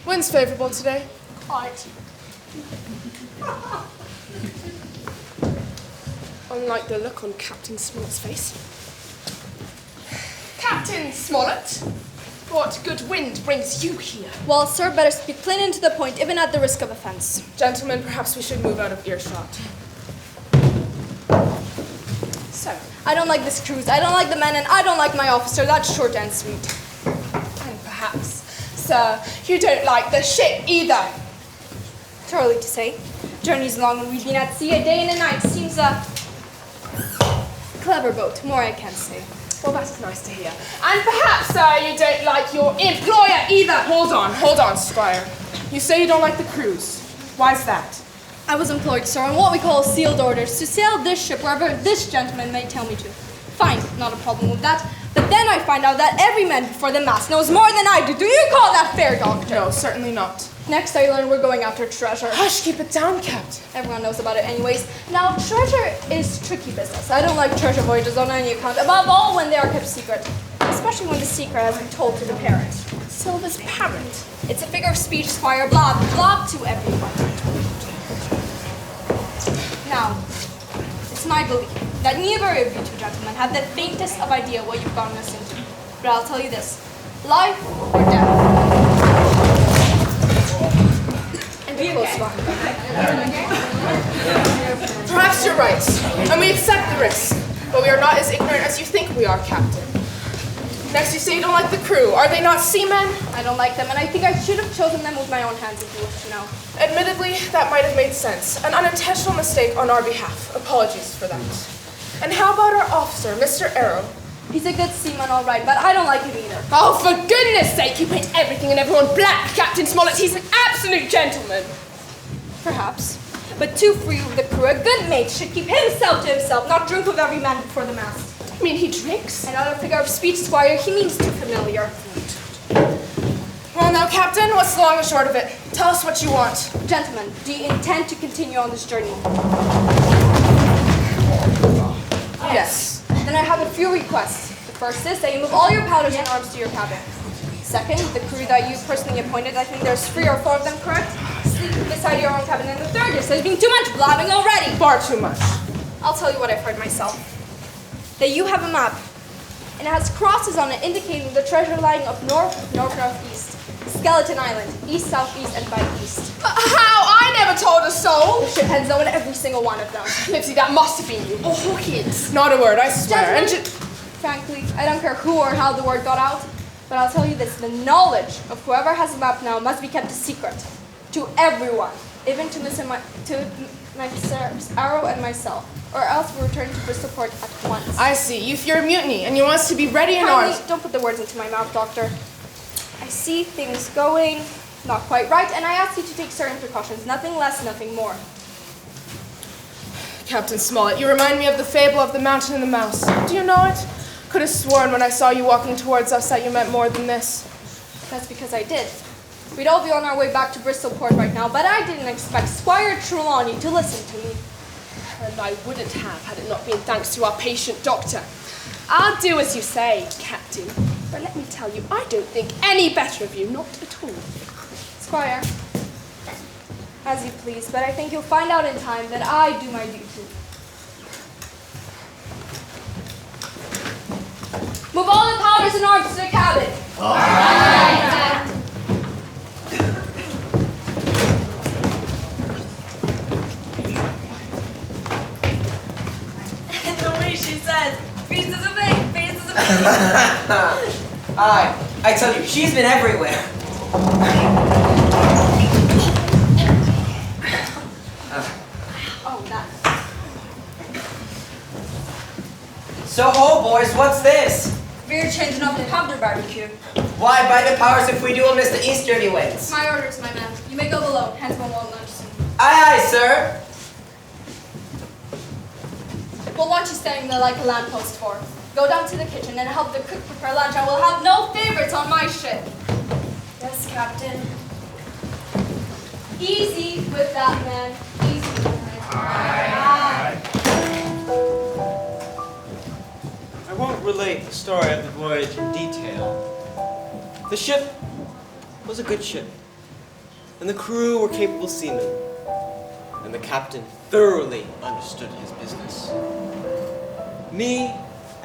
[SPEAKER 6] Wind's favorable today. Quite. Unlike the look on Captain Smollett's face. Captain Smollett, what good wind brings you here?
[SPEAKER 11] Well, sir, better speak plain and to the point, even at the risk of offense.
[SPEAKER 6] Gentlemen, perhaps we should move out of earshot. So,
[SPEAKER 11] I don't like this cruise, I don't like the men, and I don't like my officer. That's short and sweet.
[SPEAKER 6] and perhaps, sir, you don't like the ship either.
[SPEAKER 11] Too early to say. Journey's long and we've been at sea a day and a night. Seems a clever boat, more I can't say.
[SPEAKER 6] Well, that's nice to hear. And perhaps, sir, you don't like your employer either. Hold on, Squire. You say you don't like the cruise. Why's that?
[SPEAKER 11] I was employed, sir, on what we call sealed orders, to sail this ship wherever this gentleman may tell me to. Fine, not a problem with that. But then I find out that every man before the mast knows more than I do. Do you call that fair, Doctor?
[SPEAKER 6] No, certainly not.
[SPEAKER 11] Next I learn we're going after treasure.
[SPEAKER 6] Hush, keep it down, Captain.
[SPEAKER 11] Everyone knows about it anyways. Now, treasure is tricky business. I don't like treasure voyages on any account, above all when they are kept secret. Especially when the secret has been told to the parent.
[SPEAKER 6] Silver's parent?
[SPEAKER 11] It's a figure of speech, Squire. Blob to everyone. Now, it's my belief that neither of you two gentlemen have the faintest of idea what you've gotten us into. But I'll tell you this, life or death. And be close one.
[SPEAKER 6] Perhaps you're right, and we accept the risk. But we are not as ignorant as you think we are, Captain. Next, you say you don't like the crew. Are they not seamen?
[SPEAKER 11] I don't like them, and I think I should have chosen them with my own hands if you wish to know.
[SPEAKER 6] Admittedly, that might have made sense. An unintentional mistake on our behalf. Apologies for that. And how about our officer, Mr. Arrow?
[SPEAKER 11] He's a good seaman, all right, but I don't like him either.
[SPEAKER 6] Oh, for goodness sake, you paint everything and everyone black, Captain Smollett. He's an absolute gentleman.
[SPEAKER 11] Perhaps. But too free with the crew. A good mate should keep himself to himself, not drink with every man before the mast.
[SPEAKER 6] You mean he drinks?
[SPEAKER 11] Another figure of speech, Squire. He means too familiar.
[SPEAKER 6] Well, now, Captain, what's the long and short of it? Tell us what you want.
[SPEAKER 11] Gentlemen, do you intend to continue on this journey?
[SPEAKER 6] Yes.
[SPEAKER 11] Then I have a few requests. The first is that you move all your powders and arms to your cabin. Second, the crew that you personally appointed, I think there's 3 or 4 of them, correct? Sleep beside your own cabin. And the third is there's been too much blabbing already.
[SPEAKER 6] Far too much.
[SPEAKER 11] I'll tell you what I've heard myself. That you have a map, and it has crosses on it indicating the treasure lying up north, north-northeast. Skeleton Island, east, southeast, and by east.
[SPEAKER 6] How? I never told a soul.
[SPEAKER 11] The ship heads on every single one of them.
[SPEAKER 6] Nipsey, that must have been you. Oh, kids. Not a word, I swear.
[SPEAKER 11] Gentlemen, frankly, I don't care who or how the word got out, but I'll tell you this, the knowledge of whoever has the map now must be kept a secret. To everyone, even to Mr. Arrow and myself, or else we'll return to Bristol Port at once.
[SPEAKER 6] I see. You fear mutiny, and you want us to be ready and armed.
[SPEAKER 11] Don't put the words into my mouth, Doctor. I see things going not quite right, and I ask you to take certain precautions. Nothing less, nothing more.
[SPEAKER 6] Captain Smollett, you remind me of the fable of the mountain and the mouse. Do you know it? Could have sworn when I saw you walking towards us that you meant more than this.
[SPEAKER 11] That's because I did. We'd all be on our way back to Bristol Port right now, but I didn't expect Squire Trelawney to listen to me.
[SPEAKER 6] And I wouldn't have had it not been thanks to our patient doctor. I'll do as you say, Captain. But let me tell you, I don't think any better of you, not at all.
[SPEAKER 11] Squire, As you please, but I think you'll find out in time that I do my duty. Move all the powders and arms to the cabin.
[SPEAKER 3] All right.
[SPEAKER 7] And the way she says, "Feast is a big, feast is a big."
[SPEAKER 1] I tell you, she's been everywhere.
[SPEAKER 11] Oh, that.
[SPEAKER 1] So, ho, boys, what's this?
[SPEAKER 4] We're changing up the powder barbecue.
[SPEAKER 1] Why, by the powers, if we do, we'll miss the Easterly winds.
[SPEAKER 11] My orders, my man. You may go below. Handsman won't lunch soon.
[SPEAKER 1] Aye, aye, sir.
[SPEAKER 11] Well, what you standing there like a lamppost for? Go down to the kitchen and help the cook prepare lunch. I will have no favorites on my ship.
[SPEAKER 4] Yes, Captain.
[SPEAKER 11] Easy with that, man. Easy with that.
[SPEAKER 9] Aye. I won't relate the story of the voyage in detail. The ship was a good ship, and the crew were capable seamen, and the captain thoroughly understood his business. Me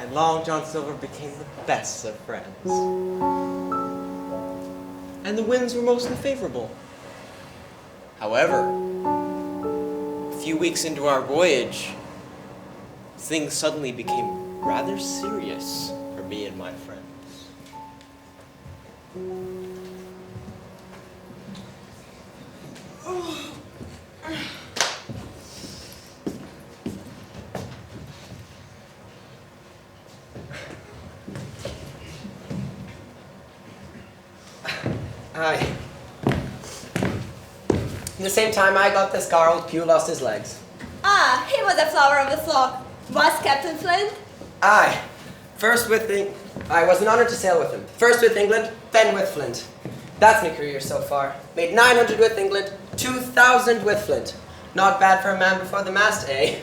[SPEAKER 9] and Long John Silver became the best of friends. And the winds were mostly favorable. However, a few weeks into our voyage, things suddenly became rather serious for me and my friends.
[SPEAKER 1] Aye. At the same time I got this car, old Pew lost his legs.
[SPEAKER 7] Ah, he was the flower of the flock. Was Captain Flint?
[SPEAKER 1] Aye. I was an honor to sail with him. First with England, then with Flint. That's my career so far. Made 900 with England, 2,000 with Flint. Not bad for a man before the mast, eh?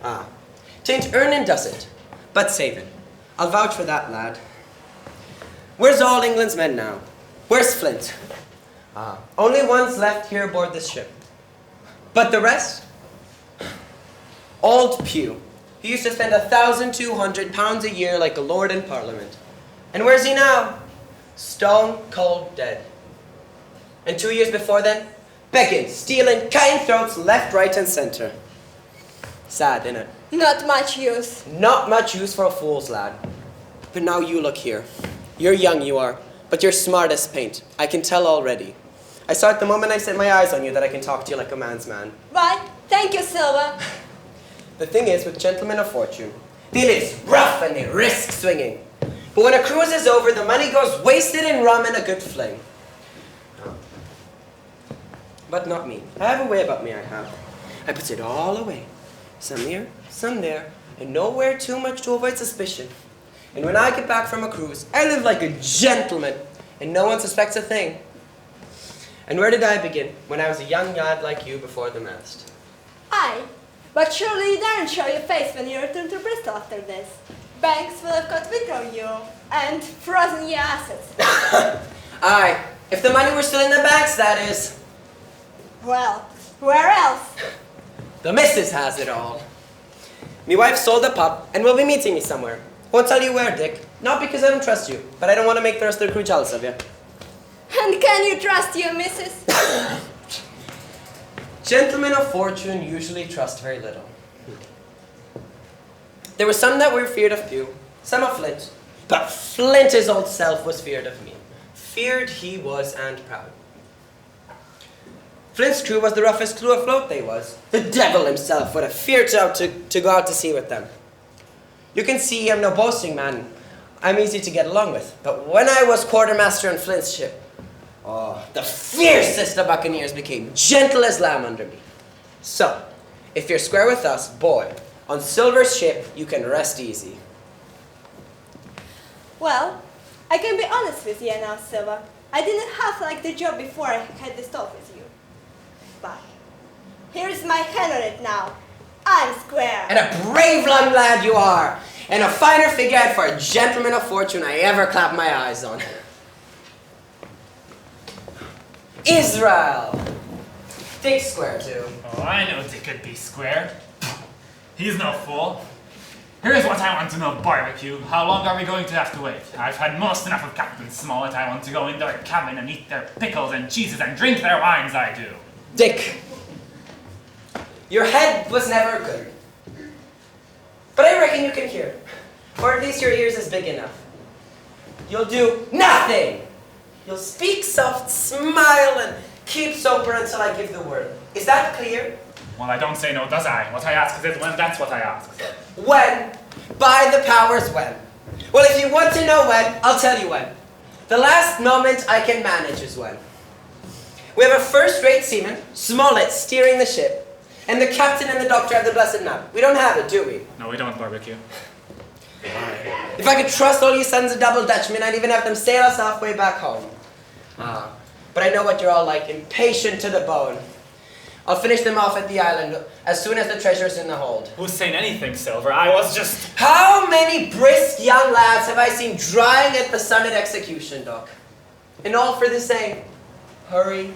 [SPEAKER 1] Ah. Tain't earnin' doesn't, but saving. I'll vouch for that, lad. Where's all England's men now? Where's Flint? Ah. Only one's left here aboard this ship. But the rest? Old Pew. He used to spend £1,200 a year like a lord in Parliament. And where's he now? Stone cold dead. And 2 years before then, begging, stealing, cutting throats left, right, and centre. Sad, innit?
[SPEAKER 7] Not much use.
[SPEAKER 1] Not much use for a fool's lad. But now you look here. You're young, you are, but you're smart as paint. I can tell already. I saw it the moment I set my eyes on you that I can talk to you like a man's man.
[SPEAKER 7] Right. Thank you, Silva.
[SPEAKER 1] The thing is, with gentlemen of fortune, they live rough and they risk swinging. But when a cruise is over, the money goes wasted in rum and a good fling. But not me. I have a way about me, I have. I put it all away. Some here, some there, and nowhere too much to avoid suspicion. And when I get back from a cruise, I live like a gentleman, and no one suspects a thing. And where did I begin? When I was a young lad like you before the mast.
[SPEAKER 7] Aye. But surely you daren't show your face when you return to Bristol after this. Banks will have got wind on you and frozen your assets.
[SPEAKER 1] Aye. If the money were still in the banks, that is.
[SPEAKER 7] Well, where else?
[SPEAKER 1] The missus has it all. Me wife sold the pup and will be meeting me somewhere. Won't tell you where, Dick. Not because I don't trust you, but I don't want to make the rest of the crew jealous of you.
[SPEAKER 7] And can you trust your missus?
[SPEAKER 1] Gentlemen of fortune usually trust very little. There were some that were feared of Pew, some of Flint, but Flint his old self was feared of me. Feared he was and proud. Flint's crew was the roughest crew afloat they was. The devil himself would have feared to go out to sea with them. You can see I'm no boasting man. I'm easy to get along with. But when I was quartermaster on Flint's ship, oh, the fiercest of buccaneers became gentle as lamb under me. So, if you're square with us, boy, on Silver's ship, you can rest easy.
[SPEAKER 7] Well, I can be honest with you now, Silva. I didn't half like the job before I had this talk with you. But here's my hand on it now. I'm square.
[SPEAKER 1] And a brave young lad you are. And a finer figurehead for a gentleman of fortune I ever clapped my eyes on. Israel! Dick's square, too.
[SPEAKER 13] Oh, I know Dick could be square. He's no fool. Here's what I want to know, Barbecue. How long are we going to have to wait? I've had most enough of Captain Smollett. I want to go in their cabin and eat their pickles and cheeses and drink their wines, I do.
[SPEAKER 1] Dick, your head was never good. But I reckon you can hear. Or at least your ears is big enough. You'll do nothing! You'll speak soft, smile, and keep sober until I give the word. Is that clear?
[SPEAKER 13] Well, I don't say no, does I? What I ask is when, that's what I ask.
[SPEAKER 1] When? By the powers when. Well, if you want to know when, I'll tell you when. The last moment I can manage is when. We have a first-rate seaman, Smollett, steering the ship, and the captain and the doctor have the blessed map. We don't have it, do we?
[SPEAKER 13] No, we don't, Barbecue.
[SPEAKER 1] If I could trust all you sons of double Dutchmen, I'd even have them sail us halfway back home. But I know what you're all like, impatient to the bone. I'll finish them off at the island as soon as the treasure's in the hold.
[SPEAKER 13] Who's saying anything, Silver? I was just...
[SPEAKER 1] How many brisk young lads have I seen drying at the sun at execution, Doc? And all for the same. Hurry,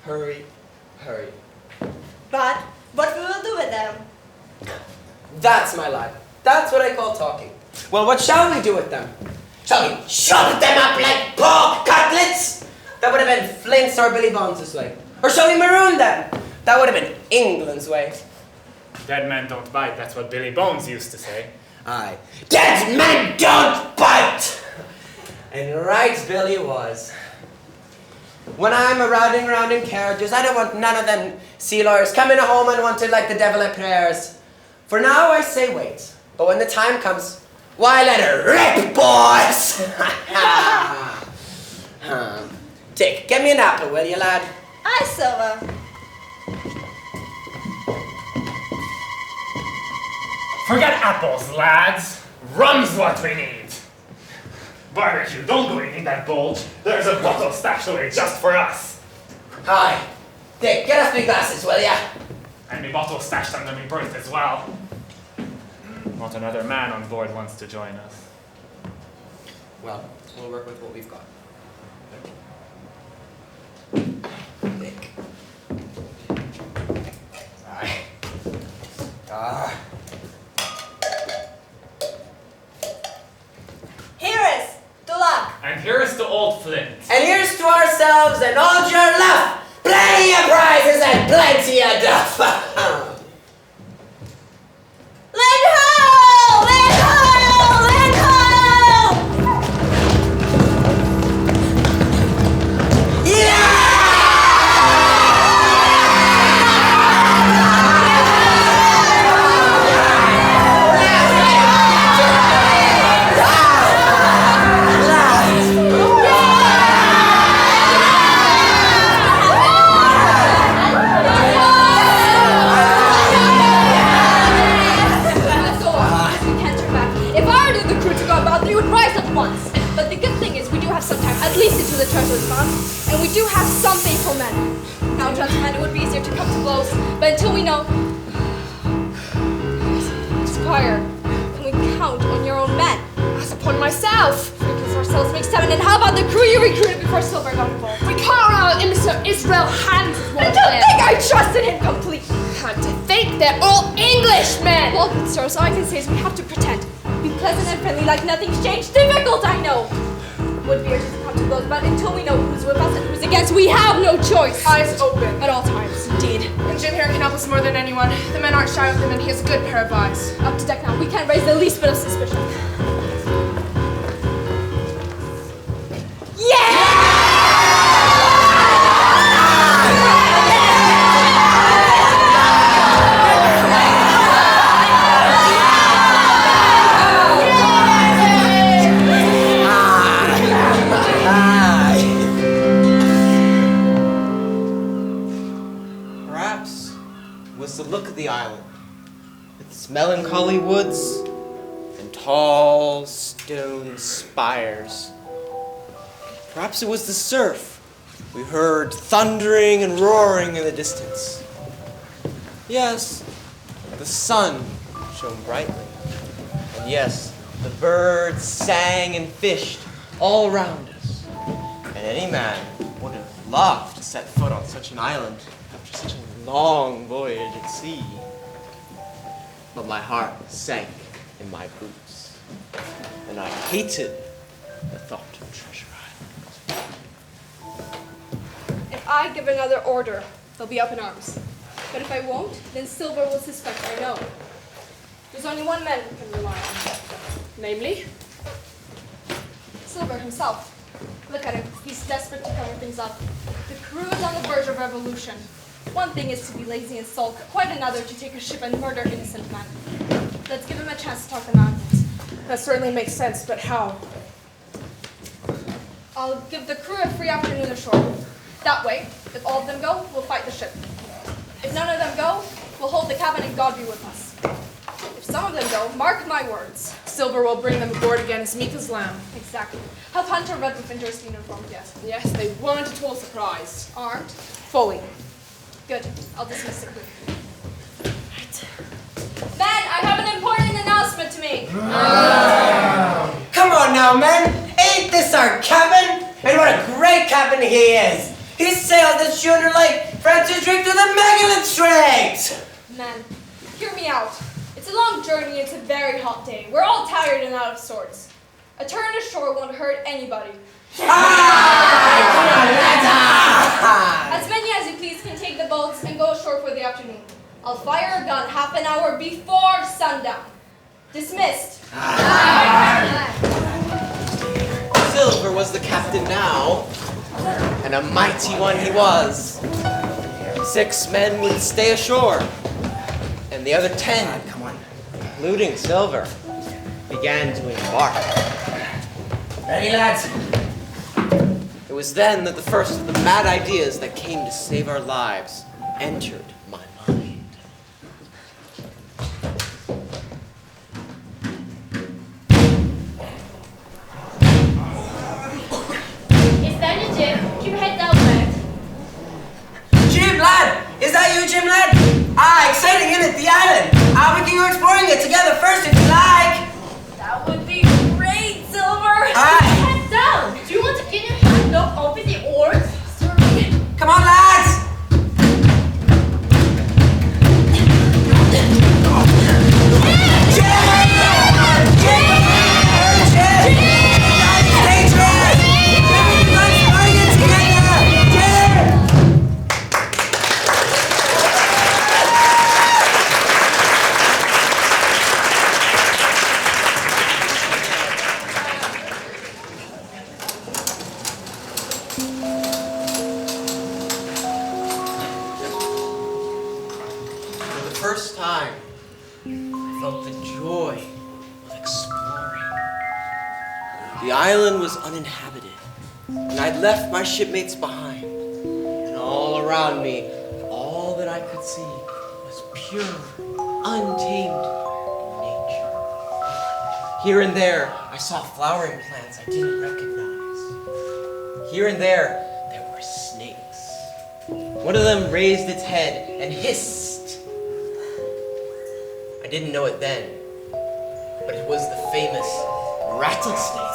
[SPEAKER 1] hurry, hurry.
[SPEAKER 7] But what we will do with them?
[SPEAKER 1] That's my lad. That's what I call talking. Well, what shall we do with them? Shall we chop them up like pork cutlets? That would have been Flint's or Billy Bones' way. Or shall we maroon them? That would have been England's way.
[SPEAKER 13] Dead men don't bite, that's what Billy Bones used to say.
[SPEAKER 1] Aye. Dead men don't bite! And right Billy was. When I'm a-riding around in carriages, I don't want none of them sea lawyers coming home and wanted like the devil at prayers. For now I say wait. But when the time comes, why let her rip, boys! Dick, get me an apple, will you, lad?
[SPEAKER 7] Aye, Silver.
[SPEAKER 13] Forget apples, lads. Rum's what we need. Barbecue, don't go eating that bulge. There's a bottle stashed away just for us.
[SPEAKER 1] Aye. Dick, get us me glasses, will ya?
[SPEAKER 13] And me bottle stashed under me berth as well. Not another man on board wants to join us.
[SPEAKER 1] Well, we'll work with what we've got. Dick. Aye.
[SPEAKER 7] Here is to luck.
[SPEAKER 13] And here's to old Flint.
[SPEAKER 1] And here's to ourselves and all your luck. Plenty of prizes and plenty of duff.
[SPEAKER 7] Land ho! Land ho! Land ho!
[SPEAKER 1] Yeah!
[SPEAKER 11] At least until the treasure is found, and we do have some faithful men. Now, gentlemen, it would be easier to come to blows, but until we know... Squire, can we count on your own men?
[SPEAKER 6] As upon myself.
[SPEAKER 11] Because ourselves make 7, and how about the crew you recruited before Silver got involved?
[SPEAKER 6] We can't rely on Mr. Israel Hands as one
[SPEAKER 11] I don't think I trusted him completely.
[SPEAKER 6] And to think they're all Englishmen.
[SPEAKER 11] Well, good sir, so all I can say is we have to pretend. Be pleasant and friendly like nothing's changed. Difficult, I know. Would be urgent to come to blows, but until we know who's with us and who's against, we have no choice.
[SPEAKER 6] Eyes open.
[SPEAKER 11] At all times, indeed.
[SPEAKER 6] And Jim here can help us more than anyone. The men aren't shy of him, and he has a good pair of eyes.
[SPEAKER 11] Up to deck now. We can't raise the least bit of suspicion. Yeah!
[SPEAKER 1] The look of the island, its melancholy woods and tall stone spires. Perhaps it was the surf. We heard thundering and roaring in the distance. Yes, the sun shone brightly. And yes, the birds sang and fished all around us. And any man would have love to set foot on such an island after such a long voyage at sea. But my heart sank in my boots, and I hated the thought of Treasure Island.
[SPEAKER 11] If I give another order, they'll be up in arms. But if I won't, then Silver will suspect I know. There's only one man who can rely on.
[SPEAKER 6] Namely?
[SPEAKER 11] Silver himself. Look at him. He's desperate to cover things up. The crew is on the verge of revolution. One thing is to be lazy and sulk, quite another to take a ship and murder innocent men. Let's give him a chance to talk them out of it.
[SPEAKER 6] That certainly makes sense, but how?
[SPEAKER 11] I'll give the crew a free afternoon ashore. That way, if all of them go, we'll fight the ship. If none of them go, we'll hold the cabin and God be with us. If some of them go, mark my words.
[SPEAKER 6] Silver will bring them aboard again as meek as lamb.
[SPEAKER 11] Exactly. Have Hunter read the Finder's uniform yet?
[SPEAKER 6] Yes, they weren't at all surprised.
[SPEAKER 11] Armed?
[SPEAKER 6] Fully.
[SPEAKER 11] Good. I'll dismiss the crew. Right. Men, I have an important announcement to make.
[SPEAKER 3] Come on now, men. Ain't this our cabin? And what a great cabin he is. He sailed the schooner like Francis Drake to the Megalith Strait.
[SPEAKER 11] Men, hear me out. It's a long journey, it's a very hot day. We're all tired and out of sorts. A turn ashore won't hurt anybody. As many as you please can take the boats and go ashore for the afternoon. I'll fire a gun half an hour before sundown. Dismissed.
[SPEAKER 1] Silver was the captain now, and a mighty one he was. 6 men would stay ashore, and the other 10, including Silver, began to embark.
[SPEAKER 3] Ready, lads?
[SPEAKER 1] It was then that the first of the mad ideas that came to save our lives entered my mind.
[SPEAKER 5] Is that you, Jim? Keep your head down, lad.
[SPEAKER 3] Jim, lad! Is that you, Jim, lad? Exciting, isn't it? The island. We can go exploring it together first if you like.
[SPEAKER 5] That would be great, Silver.
[SPEAKER 3] Aye.
[SPEAKER 5] Keep your head down. Do you want to get your hand up over the oars?
[SPEAKER 3] Come on, lads!
[SPEAKER 1] The island was uninhabited, and I'd left my shipmates behind. And all around me, all that I could see was pure, untamed nature. Here and there, I saw flowering plants I didn't recognize. Here and there were snakes. One of them raised its head and hissed. I didn't know it then, but it was the famous rattlesnake.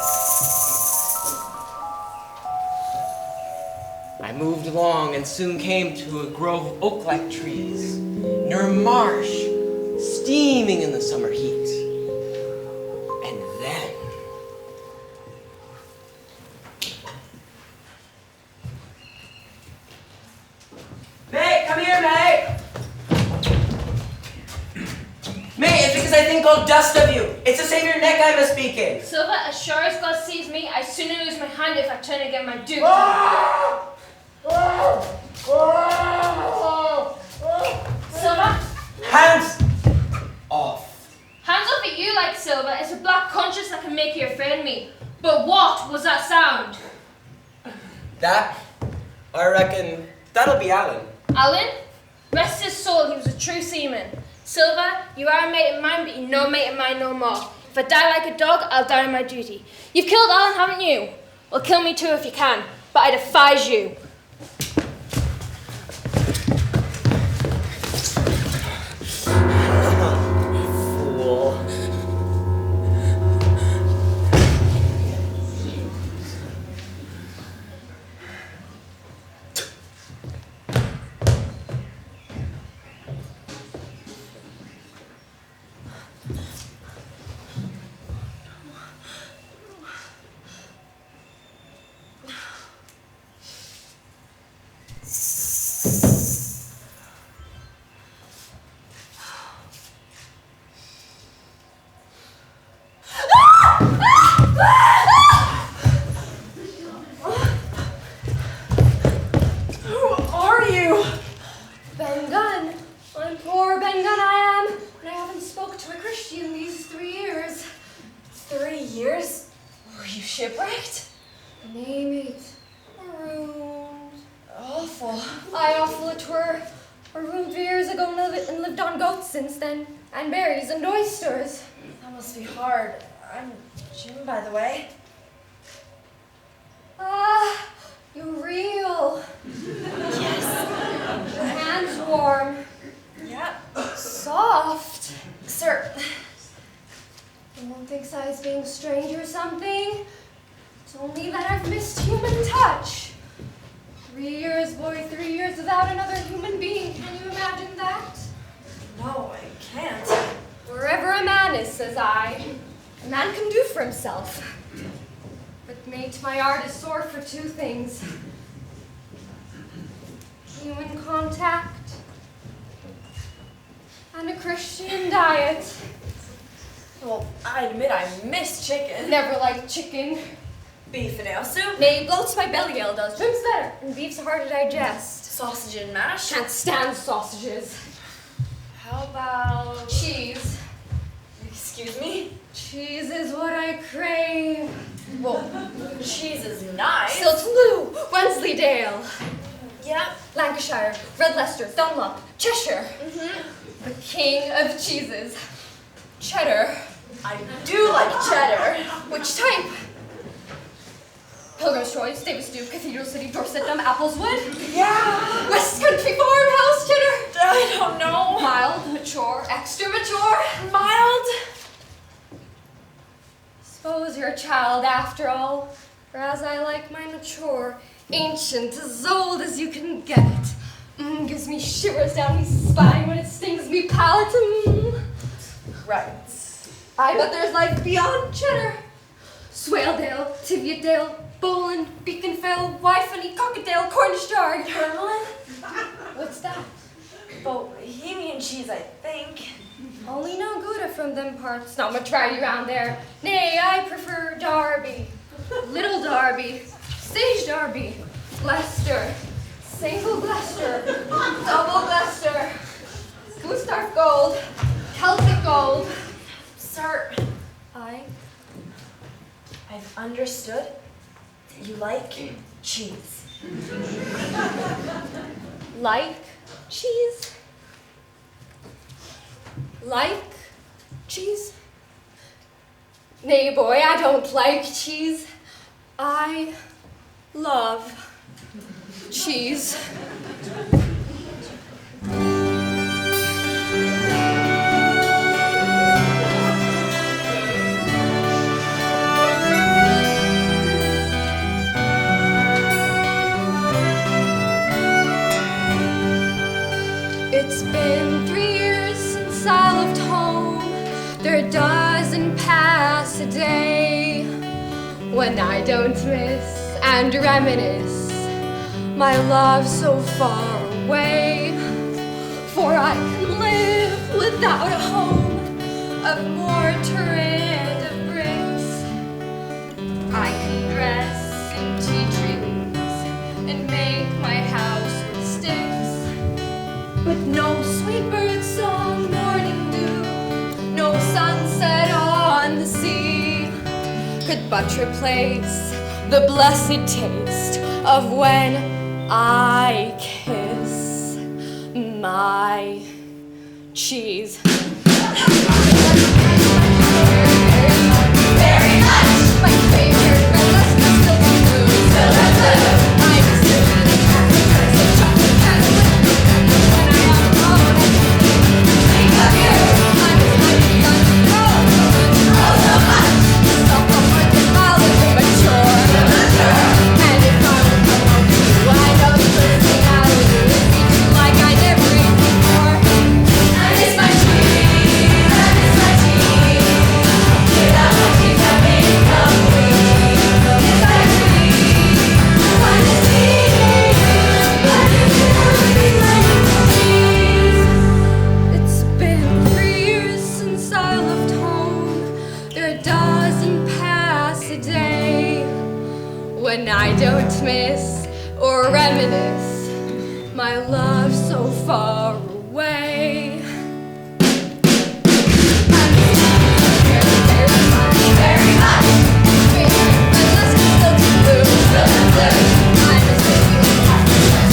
[SPEAKER 1] I moved along and soon came to a grove of oak-like trees near a marsh steaming in the summer heat. And then
[SPEAKER 3] Mate, come here, mate! Mate, it's because I think all dust of you. It's to save your neck I'm a-speaking.
[SPEAKER 5] Silver, as sure as God sees me, I sooner lose my hand if I turn and get my duke. Silver?
[SPEAKER 3] Hands off.
[SPEAKER 5] Hands off at you like Silver. It's a black conscience that can make you afraid of me. But what was that sound?
[SPEAKER 3] That? I reckon that'll be Alan.
[SPEAKER 5] Alan? Rest his soul, he was a true seaman. Silver, you are a mate of mine, but you're no mate of mine no more. If I die like a dog, I'll die on my duty. You've killed Alan, haven't you? Well, kill me too if you can, but I despise you.
[SPEAKER 1] fool.
[SPEAKER 2] Ben Gunn. I'm poor Ben Gunn I am, and I haven't spoke to a Christian these 3 years.
[SPEAKER 4] 3 years? Were you shipwrecked?
[SPEAKER 2] Name it. Marooned.
[SPEAKER 4] Awful.
[SPEAKER 2] I awful it were. Marooned 3 years ago and lived on goats since then, and berries and oysters.
[SPEAKER 4] That must be hard. I'm Jim, by the way.
[SPEAKER 2] Ah, you're real.
[SPEAKER 4] Yes.
[SPEAKER 2] Your hands warm.
[SPEAKER 4] Yeah.
[SPEAKER 2] Soft.
[SPEAKER 4] Sir.
[SPEAKER 2] No one thinks I was being strange or something. It's only that I've missed human touch. 3 years, boy, 3 years without another human being. Can you imagine that?
[SPEAKER 4] No, I can't.
[SPEAKER 2] Wherever a man is, says I, a man can do for himself. But mate, my art is sore for 2 things. Human contact and a Christian diet.
[SPEAKER 4] Well, I admit I miss chicken.
[SPEAKER 2] Never liked chicken.
[SPEAKER 4] Beef and ale soup.
[SPEAKER 2] Nay, bloats my belly, ale does. Shrimp's better, and beef's hard to digest.
[SPEAKER 4] Sausage and mash.
[SPEAKER 2] Can't stand sausages.
[SPEAKER 4] How about
[SPEAKER 2] Cheese.
[SPEAKER 4] Excuse me?
[SPEAKER 2] Cheese is what I crave.
[SPEAKER 4] Well, cheese is nice.
[SPEAKER 2] Siltloo, Wensleydale.
[SPEAKER 4] Yeah.
[SPEAKER 2] Lancashire, Red Leicester, Dunlop, Cheshire. The king of cheeses. Cheddar.
[SPEAKER 4] I do like cheddar.
[SPEAKER 2] Which type? Pilgrim's Choice, Davis Duke, Cathedral City, Dorsetdom, Appleswood.
[SPEAKER 4] Yeah.
[SPEAKER 2] West Country Farmhouse cheddar.
[SPEAKER 4] I don't know.
[SPEAKER 2] Mild, mature, extra mature.
[SPEAKER 4] Mild.
[SPEAKER 2] Suppose you're a child after all, or as I like my mature, ancient, as old as you can get. Gives me shivers down me spine when it stings me palate.
[SPEAKER 4] Right.
[SPEAKER 2] I bet there's life beyond cheddar. Swaledale, Tiviotdale, Boland, Beaconfell, Wyphany, Cockadale, Cornish jar, Kermelin. What's that?
[SPEAKER 4] Bohemian cheese, I think.
[SPEAKER 2] Only no Gouda from them parts. Not much variety around there. Nay, I prefer Derby, Little Derby, Sage Derby, Leicester, Single Gloucester, Double Gloucester, Gustave Gold, Celtic Gold.
[SPEAKER 4] Sir, I've understood that you like cheese.
[SPEAKER 2] Like cheese? Like cheese? Nay, boy, I don't like cheese. I love cheese. It's been 3 years since I left home. There doesn't pass a day when I don't miss and reminisce my love so far away. For I can live without a home of mortar and of bricks. I can dress in tea trees and make my house with sticks. But no sweet bird song, morning dew, no sunset on the sea could but replace the blessed taste of when I kiss my cheese. Very much my favorite red Leicester silver blue. Silver blue. I'm still in the chocolate so chocolate has when I am alone I think of you. I'm as mighty on the road. Oh, so much. Self-comfort and mild and immature. And if I were alone, I know the first thing I would do is be true like I never ate before. I miss my cheese.
[SPEAKER 11] my love so far away. Very much. But let's still be blue. I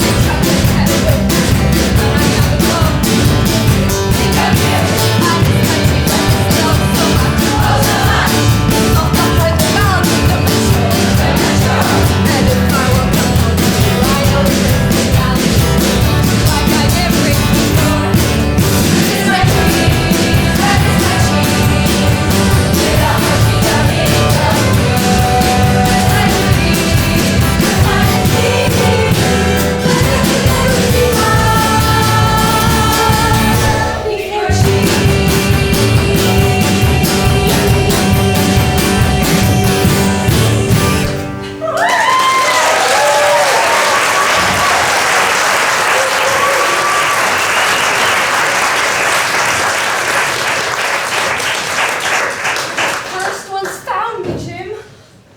[SPEAKER 11] miss you. But I have a love. Think of you. I miss you. Love so much. Oh, so much. I'll fuck with the balance of the metro. And if I were home, I know this is reality. Like I never reached before. This is my dream. That is my dream. Without much of me, first one's found me, Jim.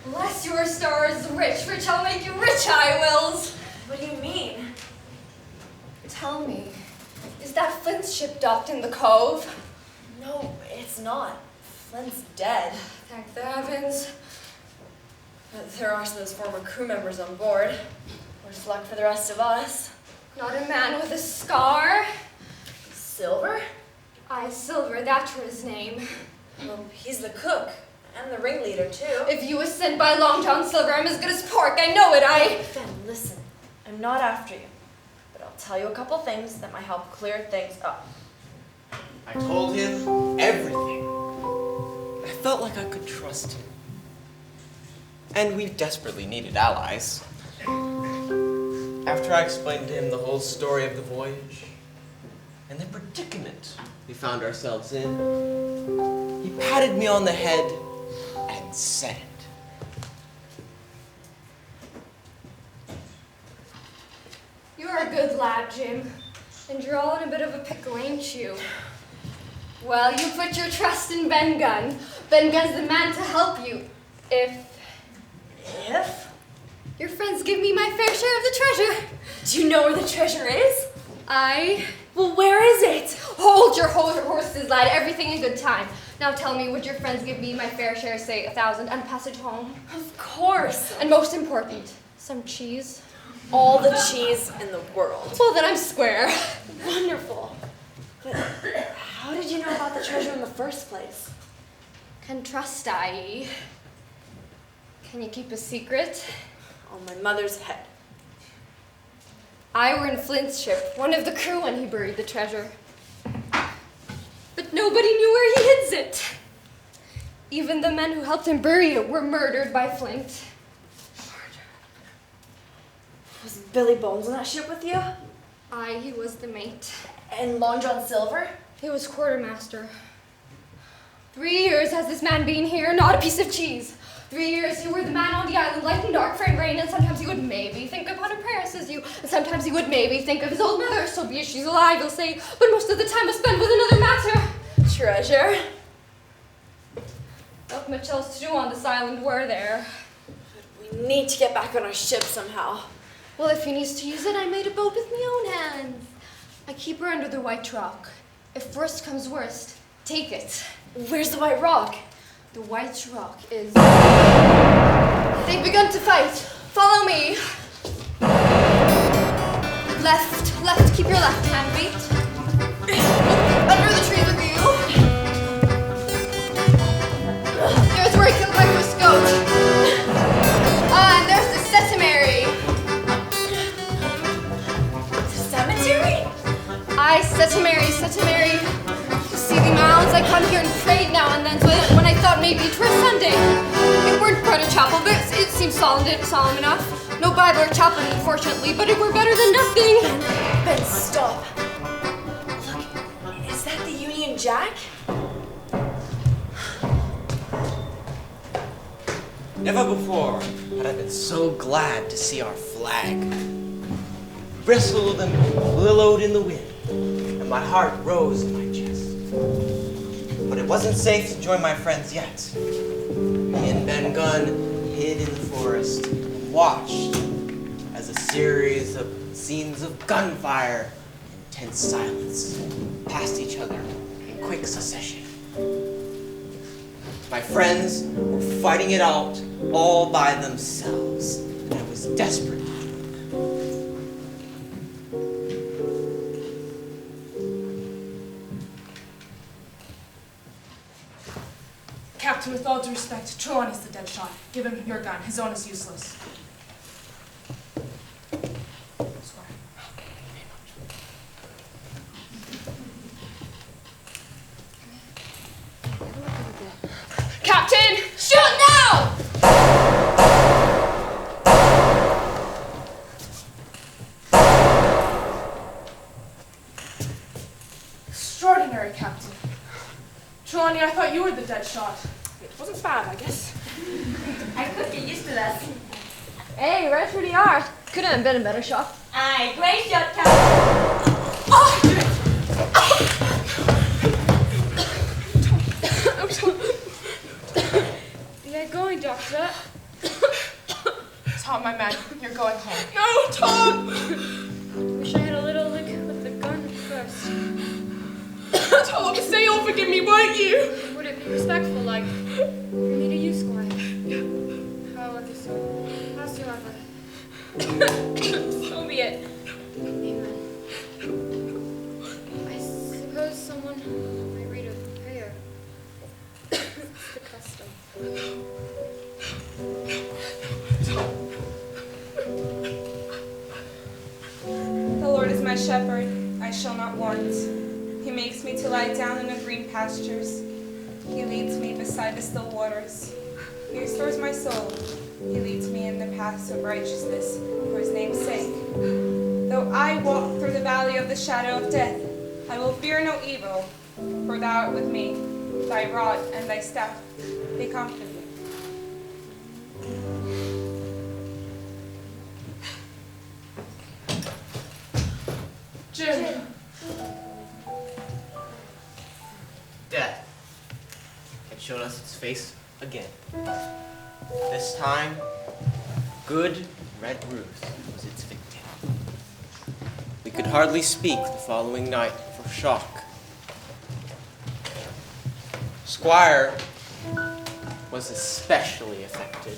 [SPEAKER 11] Bless your stars, rich, rich, I'll make you rich, I wills.
[SPEAKER 4] What do you mean?
[SPEAKER 11] Tell me, is that Flint's ship docked in the cove?
[SPEAKER 4] No, it's not. Flint's dead.
[SPEAKER 11] Thank the heavens.
[SPEAKER 4] But there are some of those former crew members on board. Worse luck for the rest of us.
[SPEAKER 11] Not a man with a scar.
[SPEAKER 4] Silver?
[SPEAKER 11] Aye, Silver, that were his name.
[SPEAKER 4] Well, he's the cook. And the ringleader, too.
[SPEAKER 11] If you was sent by Long John Silver, I'm as good as pork, I know it,
[SPEAKER 4] Ben, listen. I'm not after you. But I'll tell you a couple things that might help clear things up.
[SPEAKER 1] I told him everything. I felt like I could trust him. And we desperately needed allies. After I explained to him the whole story of the voyage and the predicament we found ourselves in, he patted me on the head and said,
[SPEAKER 11] You're a good lad, Jim. And you're all in a bit of a pickle, ain't you? Well, you put your trust in Ben Gunn. Ben Gunn's the man to help you. If your friends give me my fair share of the treasure.
[SPEAKER 4] Do you know where the treasure is?
[SPEAKER 11] Well, where is it? Hold your horses, lad. Everything in good time. Now tell me, would your friends give me my fair share, say 1,000, and passage home?
[SPEAKER 4] Of course.
[SPEAKER 11] And most important, some cheese?
[SPEAKER 4] All the cheese in the world.
[SPEAKER 11] Well, then I'm square.
[SPEAKER 4] Wonderful. But how did you know about the treasure in the first place?
[SPEAKER 11] Can trust I? Can you keep a secret?
[SPEAKER 4] On my mother's head.
[SPEAKER 11] I were in Flint's ship, one of the crew when he buried the treasure. But nobody knew where he hids it. Even the men who helped him bury it were murdered by Flint.
[SPEAKER 4] Was Billy Bones on that ship with you?
[SPEAKER 11] Aye, he was the mate.
[SPEAKER 4] And Long John Silver?
[SPEAKER 11] He was quartermaster. 3 years has this man been here, not a piece of cheese. 3 years he were the man on the island, light and dark, friend rain, and sometimes he would maybe think upon a prayer, says you, and sometimes he would maybe think of his old mother, so be it she's alive, he'll say, but most of the time was spent with another matter.
[SPEAKER 4] Treasure?
[SPEAKER 11] Not much else to do on this island, were there?
[SPEAKER 4] But we need to get back on our ship somehow.
[SPEAKER 11] Well, if you need to use it, I made a boat with my own hands. I keep her under the White Rock. If worst comes worst, take it.
[SPEAKER 4] Where's the White Rock?
[SPEAKER 11] The White Rock is... They've begun to fight. Follow me. Left, keep your left hand beat. Under the trees with you. There's where he killed my first goat. And there's the Sesamary.
[SPEAKER 4] The cemetery?
[SPEAKER 11] Aye, Sesamary. See the mounds, I come here and prayed now and then, so when I thought maybe 'twere Sunday. It weren't quite a chapel, but it seemed solemn enough. No Bible or chaplain, unfortunately, but it were better than nothing.
[SPEAKER 4] Ben, stop. Look, is that the Union Jack?
[SPEAKER 1] Never before had I been so glad to see our flag. Bristled and billowed in the wind, and my heart rose in my chest. But it wasn't safe to join my friends yet. Me and Ben Gunn hid in the forest and watched as a series of scenes of gunfire, tense silence, past each other in quick succession. My friends were fighting it out all by themselves, and I was desperate.
[SPEAKER 6] Captain, with all due respect, Trelawney's the dead shot. Give him your gun. His own is useless. Captain! Shoot now! Extraordinary, Captain. Trelawney, I thought you were the dead shot. It wasn't bad, I guess.
[SPEAKER 7] I could get used to that.
[SPEAKER 4] Hey, right where they are. Couldn't have been a better shot.
[SPEAKER 7] Aye, great shot, Captain.
[SPEAKER 5] They're going, Doctor.
[SPEAKER 6] Tom, my man, you're going home.
[SPEAKER 5] No, Tom! Wish I had a little look with the gun first.
[SPEAKER 6] Tom, say you'll forgive me, won't you?
[SPEAKER 5] Would it be respectful, like, for me to you, Squire? However, so howsoever. So be it. Amen. I suppose someone might read a prayer. It's the custom.
[SPEAKER 8] The Lord is my shepherd, I shall not want. He makes me to lie down in the green pastures. He leads me beside the still waters. He restores my soul. He leads me in the paths of righteousness for his name's sake. Though I walk through the valley of the shadow of death, I will fear no evil, for thou art with me. Thy rod and thy staff, they comfort me.
[SPEAKER 6] Jim.
[SPEAKER 1] Death had shown us its face again. This time, good Red Ruth was its victim. We could hardly speak the following night for shock. Squire was especially affected.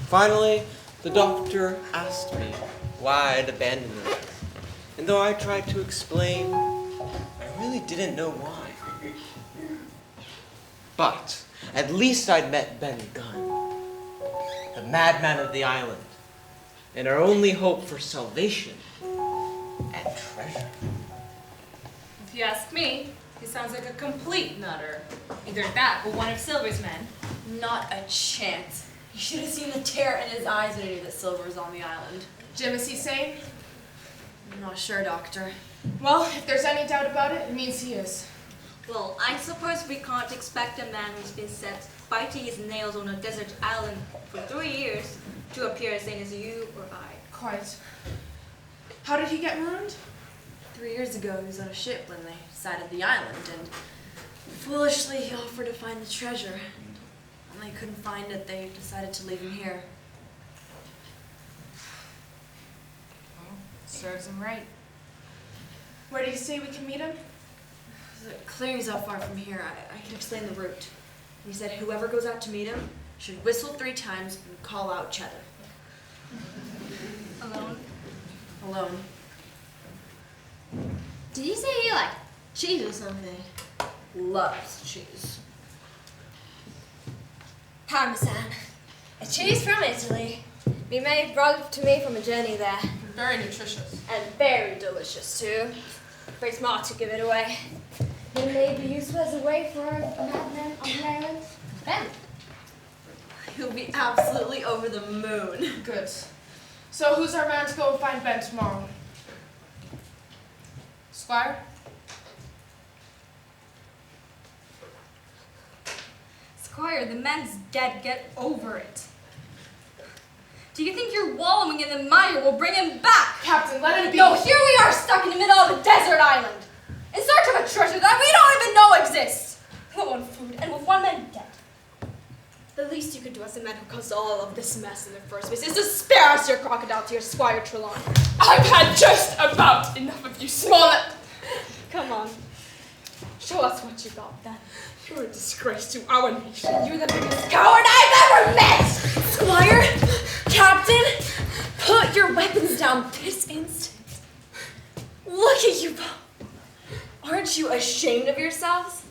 [SPEAKER 1] Finally, the doctor asked me why I'd abandoned her. And though I tried to explain, I really didn't know why. But at least I'd met Ben Gunn, the madman of the island, and our only hope for salvation and treasure.
[SPEAKER 11] If you ask me, he sounds like a complete nutter. Either that or one of Silver's men.
[SPEAKER 4] Not a chance. You should have seen the terror in his eyes when he knew that Silver was on the island.
[SPEAKER 6] Jim, is he sane?
[SPEAKER 4] I'm not sure, Doctor.
[SPEAKER 6] Well, if there's any doubt about it, it means he is.
[SPEAKER 7] Well, I suppose we can't expect a man who's been set biting his nails on a desert island for 3 years to appear as sane as you or I.
[SPEAKER 6] Quite. How did he get marooned?
[SPEAKER 4] 3 years ago, he was on a ship when they sighted the island, and foolishly he offered to find the treasure. And when they couldn't find it, they decided to leave him here.
[SPEAKER 6] Well, serves him right. Where did he say we can meet him?
[SPEAKER 4] The clearing's not far from here. I can explain the route. He said whoever goes out to meet him should whistle 3 times and call out Cheddar.
[SPEAKER 7] Alone?
[SPEAKER 4] Alone.
[SPEAKER 5] Did you say you like cheese or something?
[SPEAKER 4] Loves cheese.
[SPEAKER 5] Parmesan. A cheese from Italy. My maid brought it to me from a journey there.
[SPEAKER 6] Very nutritious.
[SPEAKER 5] And very delicious too. Very smart to give it away. It may be useful as a way for a madman on the island. Ben.
[SPEAKER 4] He'll be absolutely over the moon.
[SPEAKER 6] Good. So who's our man to go and find Ben tomorrow? Squire?
[SPEAKER 7] Squire, the man's dead. Get over it. Do you think your wallowing in the mire will bring him back?
[SPEAKER 6] Captain, let him be.
[SPEAKER 11] No, here we are stuck in the middle of a desert island, in search of a treasure that we don't even know exists. Low on food and with one man dead. The least you could do as a man who caused all of this mess in the first place is to spare us your crocodile to your Squire Trelawney.
[SPEAKER 6] I've had just about enough of you, Smollett.
[SPEAKER 11] Come on. Show us what you got then.
[SPEAKER 6] You're a disgrace to our nation.
[SPEAKER 11] You're the biggest coward I've ever met!
[SPEAKER 4] Squire, Captain, put your weapons down this instant. Look at you both. Aren't you ashamed of yourselves?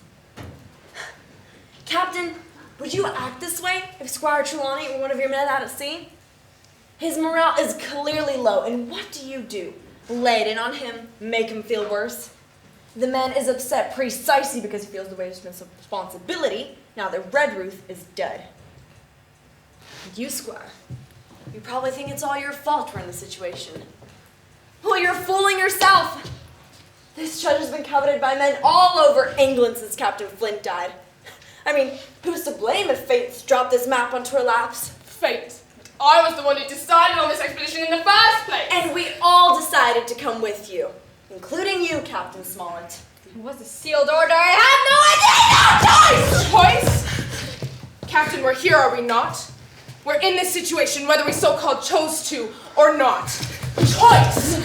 [SPEAKER 4] Captain, would you act this way if Squire Trelawney were one of your men out at sea? His morale is clearly low, and what do? Lay it in on him, make him feel worse? The man is upset precisely because he feels the weight of responsibility now that Redruth is dead. And you, Squire, you probably think it's all your fault we're in this situation. Well, you're fooling yourself. This treasure has been coveted by men all over England since Captain Flint died. I mean, who's to blame if fate's dropped this map onto our laps?
[SPEAKER 6] Fate. I was the one who decided on this expedition in the first place.
[SPEAKER 4] And we all decided to come with you, including you, Captain Smollett.
[SPEAKER 11] It was a sealed order. I had no idea! No choice!
[SPEAKER 6] Captain, we're here, are we not? We're in this situation whether we so-called chose to or not. Choice!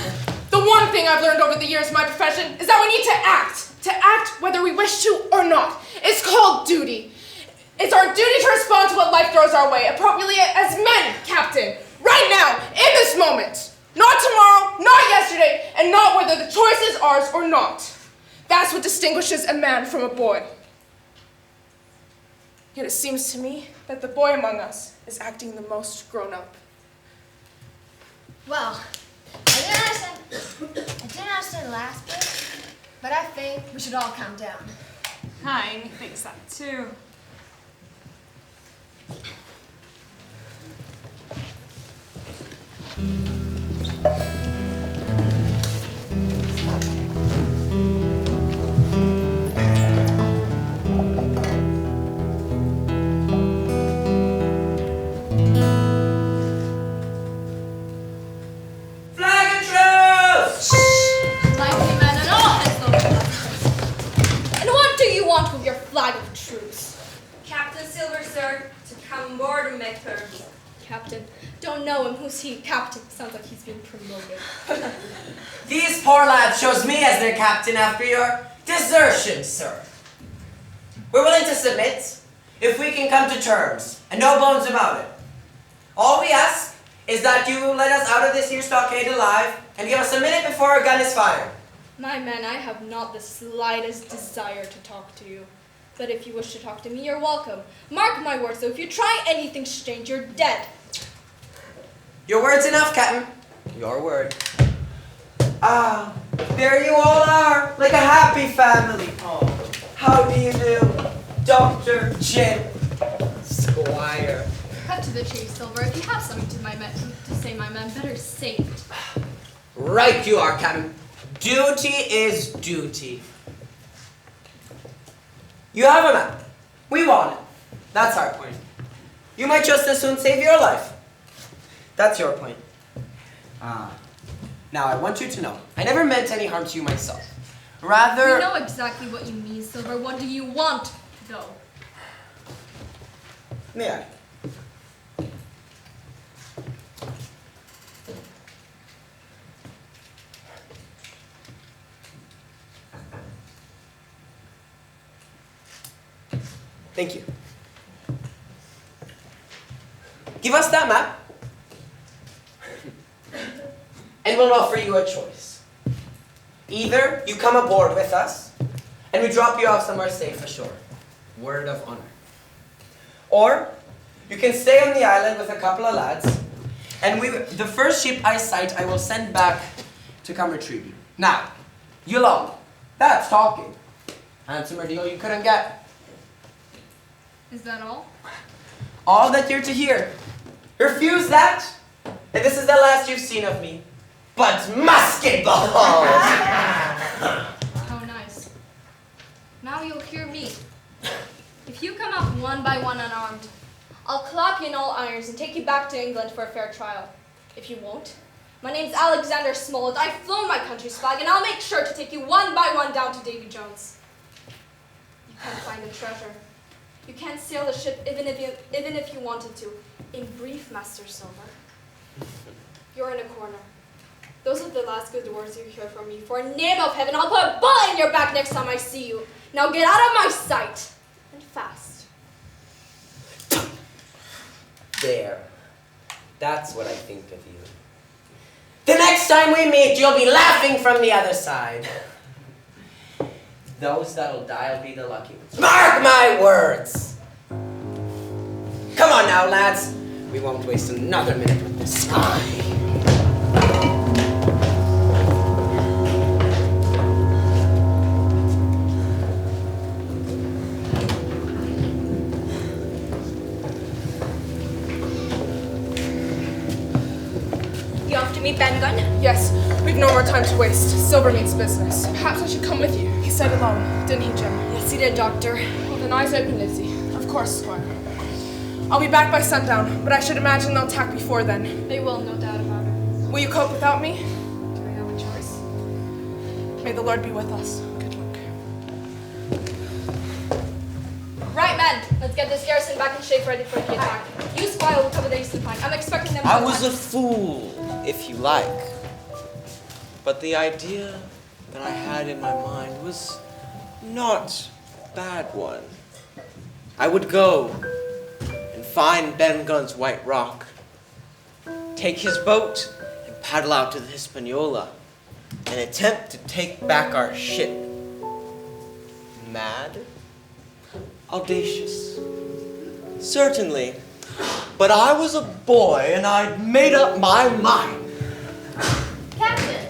[SPEAKER 6] The one thing I've learned over the years in my profession is that we need to act. To act whether we wish to or not. It's called duty. It's our duty to respond to what life throws our way, appropriately as men, Captain. Right now, in this moment. Not tomorrow, not yesterday, and not whether the choice is ours or not. That's what distinguishes a man from a boy. Yet it seems to me that the boy among us is acting the most grown up.
[SPEAKER 5] Well, I didn't understand the last bit, but I think we should all calm down.
[SPEAKER 10] I think so too.
[SPEAKER 11] Know him. Who's he? Captain. Sounds like he's been promoted.
[SPEAKER 3] These poor lads chose me as their captain after your desertion, sir. We're willing to submit if we can come to terms, and no bones about it. All we ask is that you let us out of this here stockade alive and give us a minute before our gun is fired.
[SPEAKER 11] My man, I have not the slightest desire to talk to you. But if you wish to talk to me, you're welcome. Mark my words, though, if you try anything strange, you're dead.
[SPEAKER 3] Your word's enough, Captain. Your word. Ah, there you all are, like a happy family. Oh, how do you do, Dr. Jim? Squire.
[SPEAKER 11] Cut to the chase, Silver. If you have something to say, my man, better say it.
[SPEAKER 3] Right you are, Captain. Duty is duty. You have a map. We want it. That's our point. You might just as soon save your life. That's your point. Now I want you to know, I never meant any harm to you myself. Rather...
[SPEAKER 11] We know exactly what you mean, Silver. What do you want, though?
[SPEAKER 3] May I? Thank you. Give us that map, and we'll offer you a choice. Either you come aboard with us, and we drop you off somewhere safe ashore. Word of honor. Or, you can stay on the island with a couple of lads, and the first ship I sight, I will send back to come retrieve you. Now, you long. That's talking. Handsomer deal you couldn't get.
[SPEAKER 11] Is that all?
[SPEAKER 3] All that you're to hear. Refuse that, and this is the last you've seen of me. But musket balls!
[SPEAKER 11] How nice. Now you'll hear me. If you come up one by one unarmed, I'll clap you in all irons and take you back to England for a fair trial. If you won't, my name's Alexander Smollett. I've flown my country's flag, and I'll make sure to take you one by one down to Davy Jones. You can't find the treasure. You can't sail the ship even if you wanted to. In brief, Master Silver, you're in a corner. Those are the last good words you hear from me. For name of heaven, I'll put a bullet in your back next time I see you. Now get out of my sight, and fast.
[SPEAKER 3] There. That's what I think of you. The next time we meet, you'll be laughing from the other side. Those that'll die will be the lucky ones. Mark my words! Come on now, lads. We won't waste another minute with this guy.
[SPEAKER 11] You off to meet Ben Gunn?
[SPEAKER 6] Yes, we've no more time to waste. Silver means business. Perhaps I should come with you. He said alone, didn't he, Jim?
[SPEAKER 11] Yes, he did, Doctor.
[SPEAKER 6] Well, then eyes open, Lizzie. Of course, Squire. I'll be back by sundown, but I should imagine they'll attack before then.
[SPEAKER 11] They will, no doubt about it.
[SPEAKER 6] Will you cope without me?
[SPEAKER 11] Do I have a choice?
[SPEAKER 6] May the Lord be with us. Good luck.
[SPEAKER 11] Right, men. Let's get this garrison back in shape, ready for the attack. You, Squire, will cover the eastern flank. I'm expecting them to
[SPEAKER 9] I was a
[SPEAKER 11] attack.
[SPEAKER 9] fool, if you like. But the idea that I had in my mind was not a bad one. I would go and find Ben Gunn's White Rock, take his boat and paddle out to the Hispaniola and attempt to take back our ship. Mad? Audacious? Certainly. But I was a boy and I'd made up my mind.
[SPEAKER 4] Captain!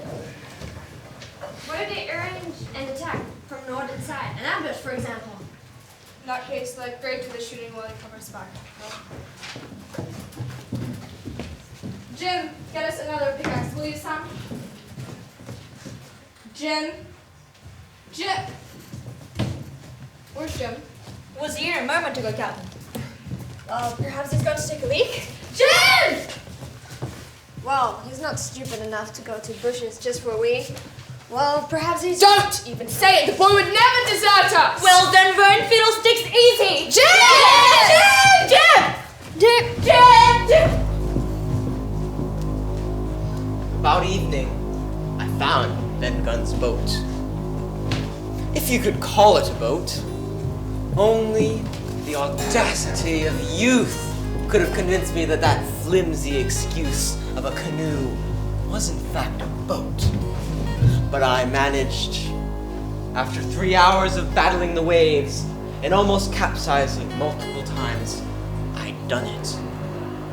[SPEAKER 4] What if they arrange an attack from northern side? An ambush, for example.
[SPEAKER 11] In that case, let Greg do the shooting while he covers back. Jim, get us another pickaxe, will you, Sam? Jim? Jim! Where's Jim?
[SPEAKER 4] Was here a moment ago, Captain. Perhaps he's going to take a leak? Jim! Well, he's not stupid enough to go to bushes just for a week. Well, perhaps he's...
[SPEAKER 6] Don't even say it! The boy would never desert us!
[SPEAKER 4] Well, then burn fiddlesticks easy!
[SPEAKER 6] Jim!
[SPEAKER 4] Jim!
[SPEAKER 9] About evening, I found Ben Gunn's boat. If you could call it a boat. Only the audacity of youth could have convinced me that that flimsy excuse of a canoe was in fact a boat. But I managed, after 3 hours of battling the waves and almost capsizing multiple times, I'd done it.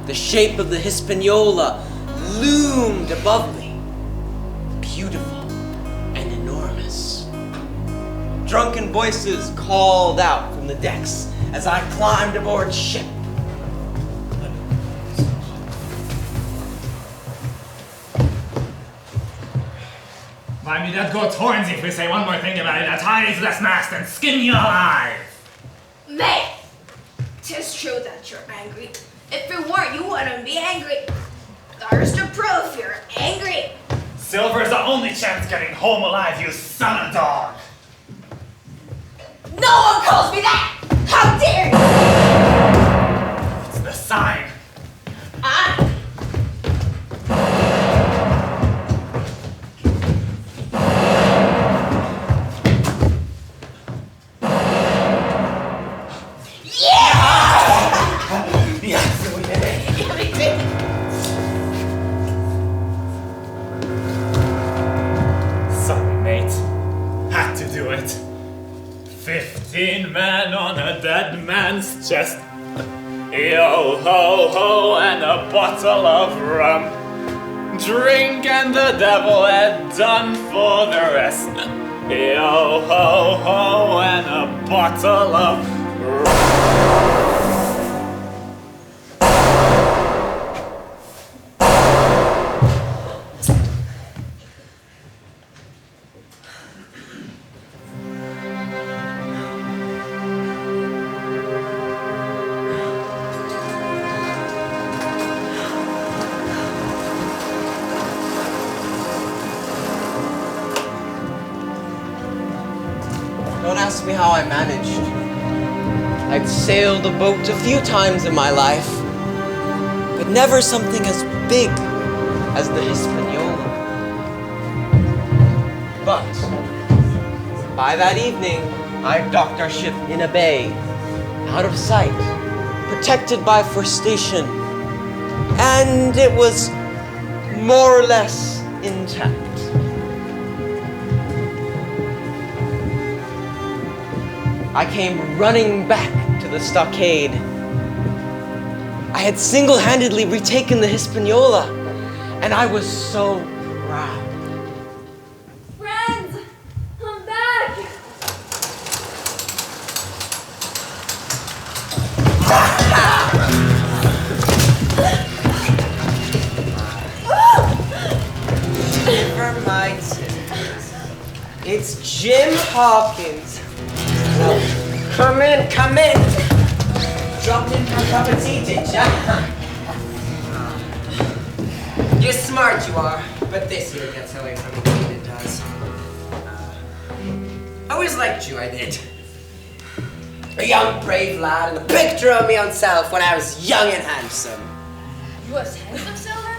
[SPEAKER 9] The shape of the Hispaniola loomed above me, beautiful and enormous. Drunken voices called out from the decks as I climbed aboard ship.
[SPEAKER 13] Mind me, that goat's horns if we say one more thing about it. A tiny less mast and skin you alive!
[SPEAKER 2] Mate, 'tis true that you're angry. If it weren't, you wouldn't be angry. There's the proof you're angry.
[SPEAKER 13] Silver's the only chance getting home alive, you son of a dog!
[SPEAKER 2] No one calls me that! How dare you!
[SPEAKER 13] It's the sign. Sorry, mate. Had to do it. 15 men on a dead man's chest. Yo ho ho and a bottle of rum. Drink and the devil had done for the rest. Yo ho ho and a bottle of rum.
[SPEAKER 9] Don't ask me how I managed.
[SPEAKER 1] I'd sailed a boat a few times in my life, but never something as big as the Hispaniola. But by that evening, I docked our ship in a bay, out of sight, protected by forestation, and it was more or less intact. I came running back to the stockade. I had single-handedly retaken the Hispaniola, and I was so proud.
[SPEAKER 4] Friends, I'm back!
[SPEAKER 1] Never mind. It's Jim Hawkins. Now, come in, come in. Dropped in for a cup of tea, did ya? You're smart, you are, but this here gets away from me when it does. I always liked you, I did. A young, brave lad, and a picture of me on self when I was young and handsome.
[SPEAKER 5] You was handsome, Silver?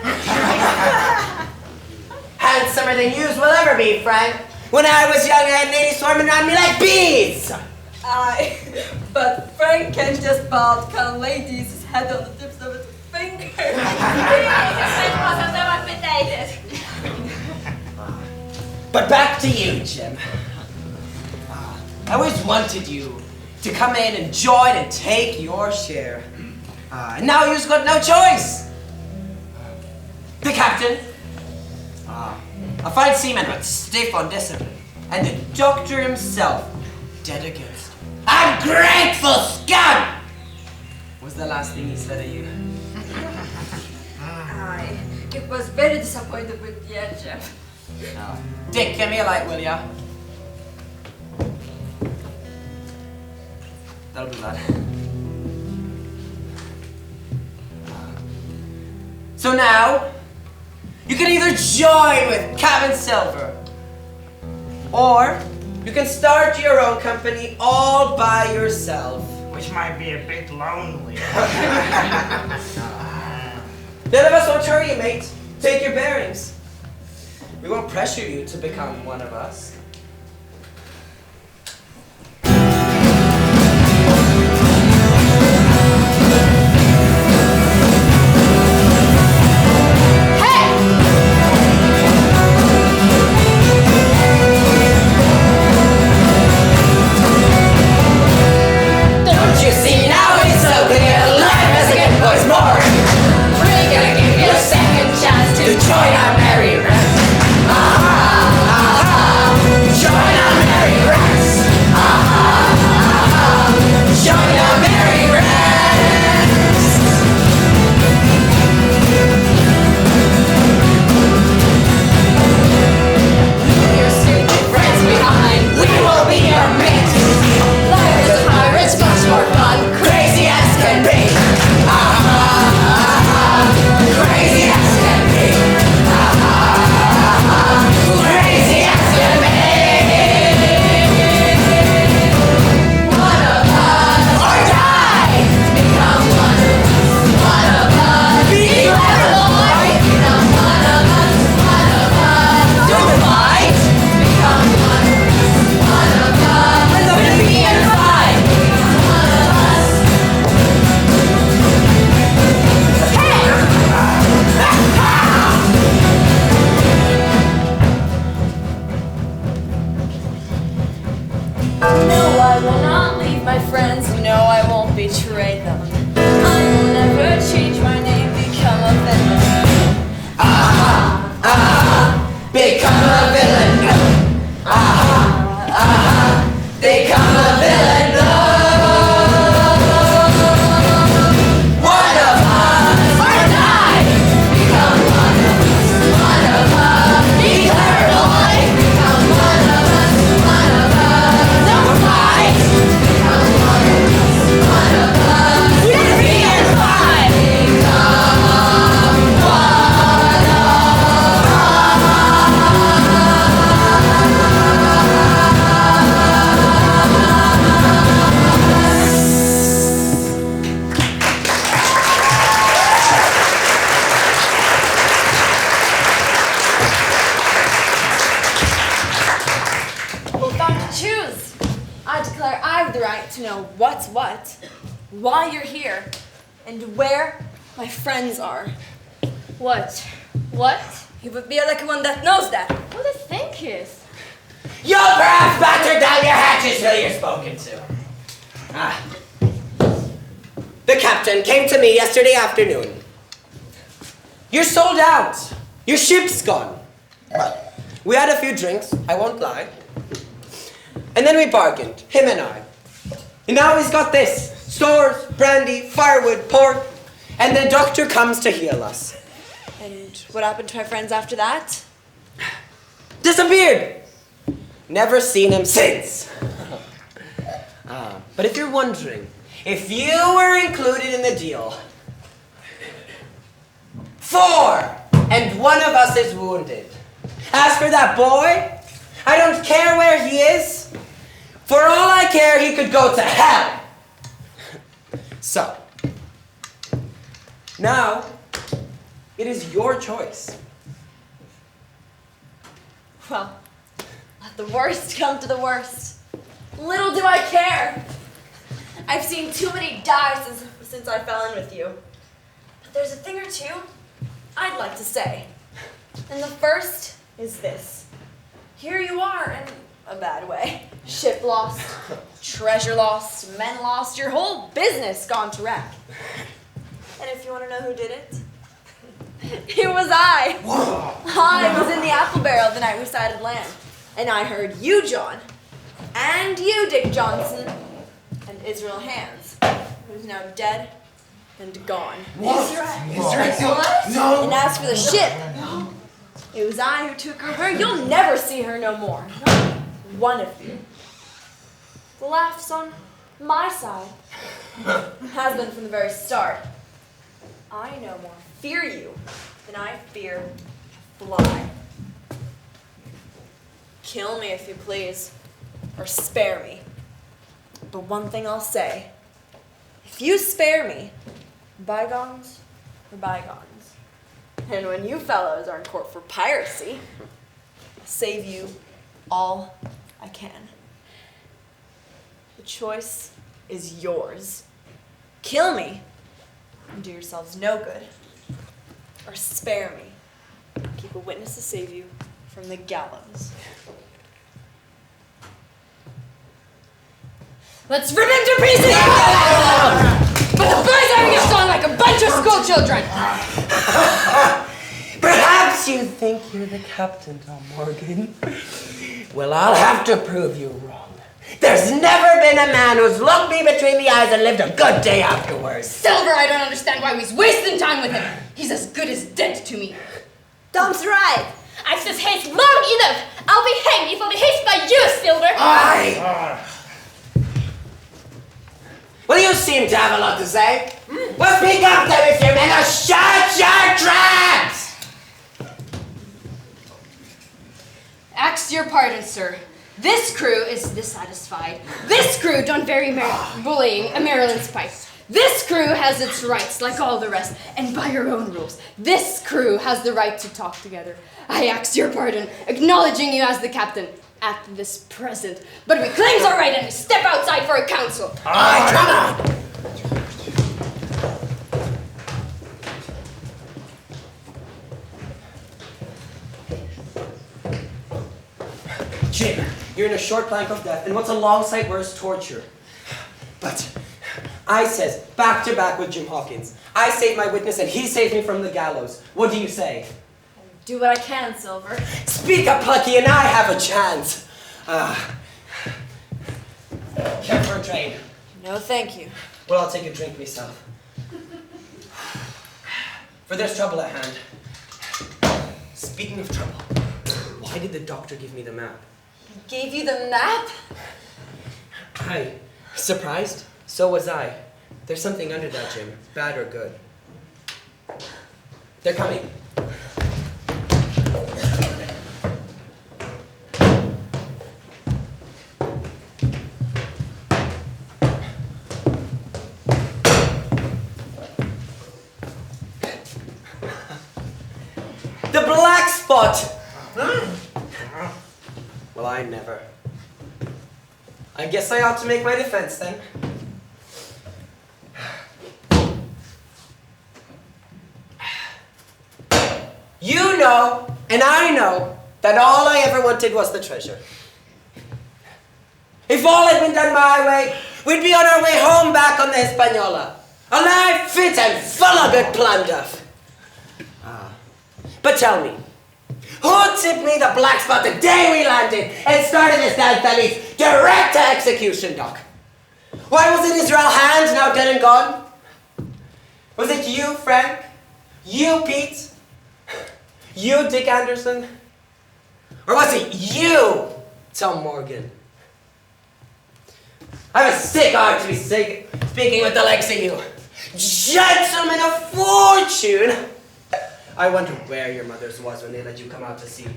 [SPEAKER 1] Handsomer than yous will ever be, Frank. When I was young, I had ladies swarming around me like bees.
[SPEAKER 7] Aye, but Frank can just bald count ladies' head on the tips of his fingers.
[SPEAKER 1] But back to you, Jim. I always wanted you to come in and join and take your share. And now you've got no choice. The captain, a fine seaman but stiff on discipline, and the doctor himself, dead against. Ungrateful scum! Was the last thing he said to you?
[SPEAKER 7] Aye, it was very disappointed with the end, Jeff.
[SPEAKER 1] Dick, give me a light, will ya? That'll be that. So now, you can either join with Captain Silver, or you can start your own company all by yourself.
[SPEAKER 13] Which might be a bit lonely.
[SPEAKER 1] None of us won't hurry you, mate. Take your bearings. We won't pressure you to become one of us.
[SPEAKER 3] Join our merry ranks. Join our merry ranks. Join our merry ranks. Leave your stupid friends behind. We will be your mates. Life as a pirate's much more fun. Crazy as can be. Crazy as can be. Crazy as can be. One of us or die. Become one of us. One of us. Be clever, boy. Become one of us. One of us. Don't fight. Become one of us. One of us. We're going to be in fight. Become one of us. Hey!
[SPEAKER 4] No, I will not leave my friends. No, I won't betray them. I will never change my name, become a villain.
[SPEAKER 3] Become a villain. Become a villain. One of us or die. Become one of us. One of us. Be clever, boy. Become one of us. One of us. Don't fight. Become one of us. One of us.
[SPEAKER 4] choose. I declare I have the right to know what's what, why you're here, and where my friends are.
[SPEAKER 5] What? What?
[SPEAKER 4] You would be like one that knows that.
[SPEAKER 5] What do you think is?
[SPEAKER 3] You'll perhaps batter down your hatches till you're spoken to. The captain came to me yesterday afternoon. You're sold out. Your ship's gone. We had a few drinks, I won't lie. And then we bargained, him and I. And now he's got this. Stores, brandy, firewood, pork. And the doctor comes to heal us.
[SPEAKER 4] And what happened to my friends after that?
[SPEAKER 3] Disappeared. Never seen him since. But if you're wondering, if you were included in the deal, 4, and one of us is wounded. As for that boy, I don't care where he is. For all I care, he could go to hell. So, now, it is your choice.
[SPEAKER 4] Well, let the worst come to the worst. Little do I care. I've seen too many die since I fell in with you. But there's a thing or two I'd like to say. And the first is this. Here you are in a bad way. Ship lost, treasure lost, men lost, your whole business gone to wreck. And if you want to know who did it, it was I. I was in the apple barrel the night we sighted land. And I heard you, John, and you, Dick Johnson, and Israel Hands, who's now dead and gone.
[SPEAKER 3] Israel? No.
[SPEAKER 4] And as for the ship, it was I who took her. You'll never see her no more. Not one of you. The laugh's on my side. Has been from the very start. I no more fear you than I fear a fly. Kill me if you please, or spare me. But one thing I'll say, if you spare me, bygones are bygones. And when you fellows are in court for piracy, I'll save you all I can. The choice is yours. Kill me and do yourselves no good, or spare me. Keep a witness to save you from the gallows.
[SPEAKER 12] Let's rip him to pieces! But the boys are having a song like a bunch of school children!
[SPEAKER 3] Perhaps you think you're the captain, Tom Morgan. Well, I'll have to prove you wrong. There's never been a man who's looked me between the eyes and lived a good day afterwards.
[SPEAKER 12] Silver, I don't understand why we's wasting time with him. He's as good as dead to me.
[SPEAKER 4] Tom's right.
[SPEAKER 5] I says haste long enough. I'll be hanged if I'll be hasted by you, Silver.
[SPEAKER 3] Aye. Well, you seem to have a lot to say. Well, speak up then if you're men or shut your traps!
[SPEAKER 12] Ask your pardon, sir. This crew is dissatisfied. This crew don't very bullying a Maryland's pipe. This crew has its rights like all the rest, and by your own rules. This crew has the right to talk together. I ask your pardon, acknowledging you as the captain at this present. But we claims our right and we step outside for a council.
[SPEAKER 3] Aye, come on! Jim, you're in a short plank of death, and what's a long sight worse torture? But I says, back to back with Jim Hawkins. I saved my witness, and he saved me from the gallows. What do you say?
[SPEAKER 4] Do what I can, Silver.
[SPEAKER 3] Speak up, Plucky, and I have a chance. Care for a drain?
[SPEAKER 4] No, thank you.
[SPEAKER 3] Well, I'll take a drink myself. For there's trouble at hand. Speaking of trouble, why did the doctor give me the map?
[SPEAKER 4] Gave you the map?
[SPEAKER 3] Aye. Surprised? So was I. There's something under that, Jim. Bad or good. They're coming. The black spot! Well, I never. I guess I ought to make my defense then. You know, and I know, that all I ever wanted was the treasure. If all had been done my way, we'd be on our way home back on the Hispaniola. Alive, fit, and full of good plunder. But tell me, who tipped me the black spot the day we landed and started this damn fellie's direct to execution, Doc? Why was it Israel Hand, now dead and gone? Was it you, Frank? You, Pete? You, Dick Anderson? Or was it you, Tom Morgan? I have a sick heart to be speaking with the likes of you. Gentlemen of fortune! I wonder where your mothers was when they let you come out to sea.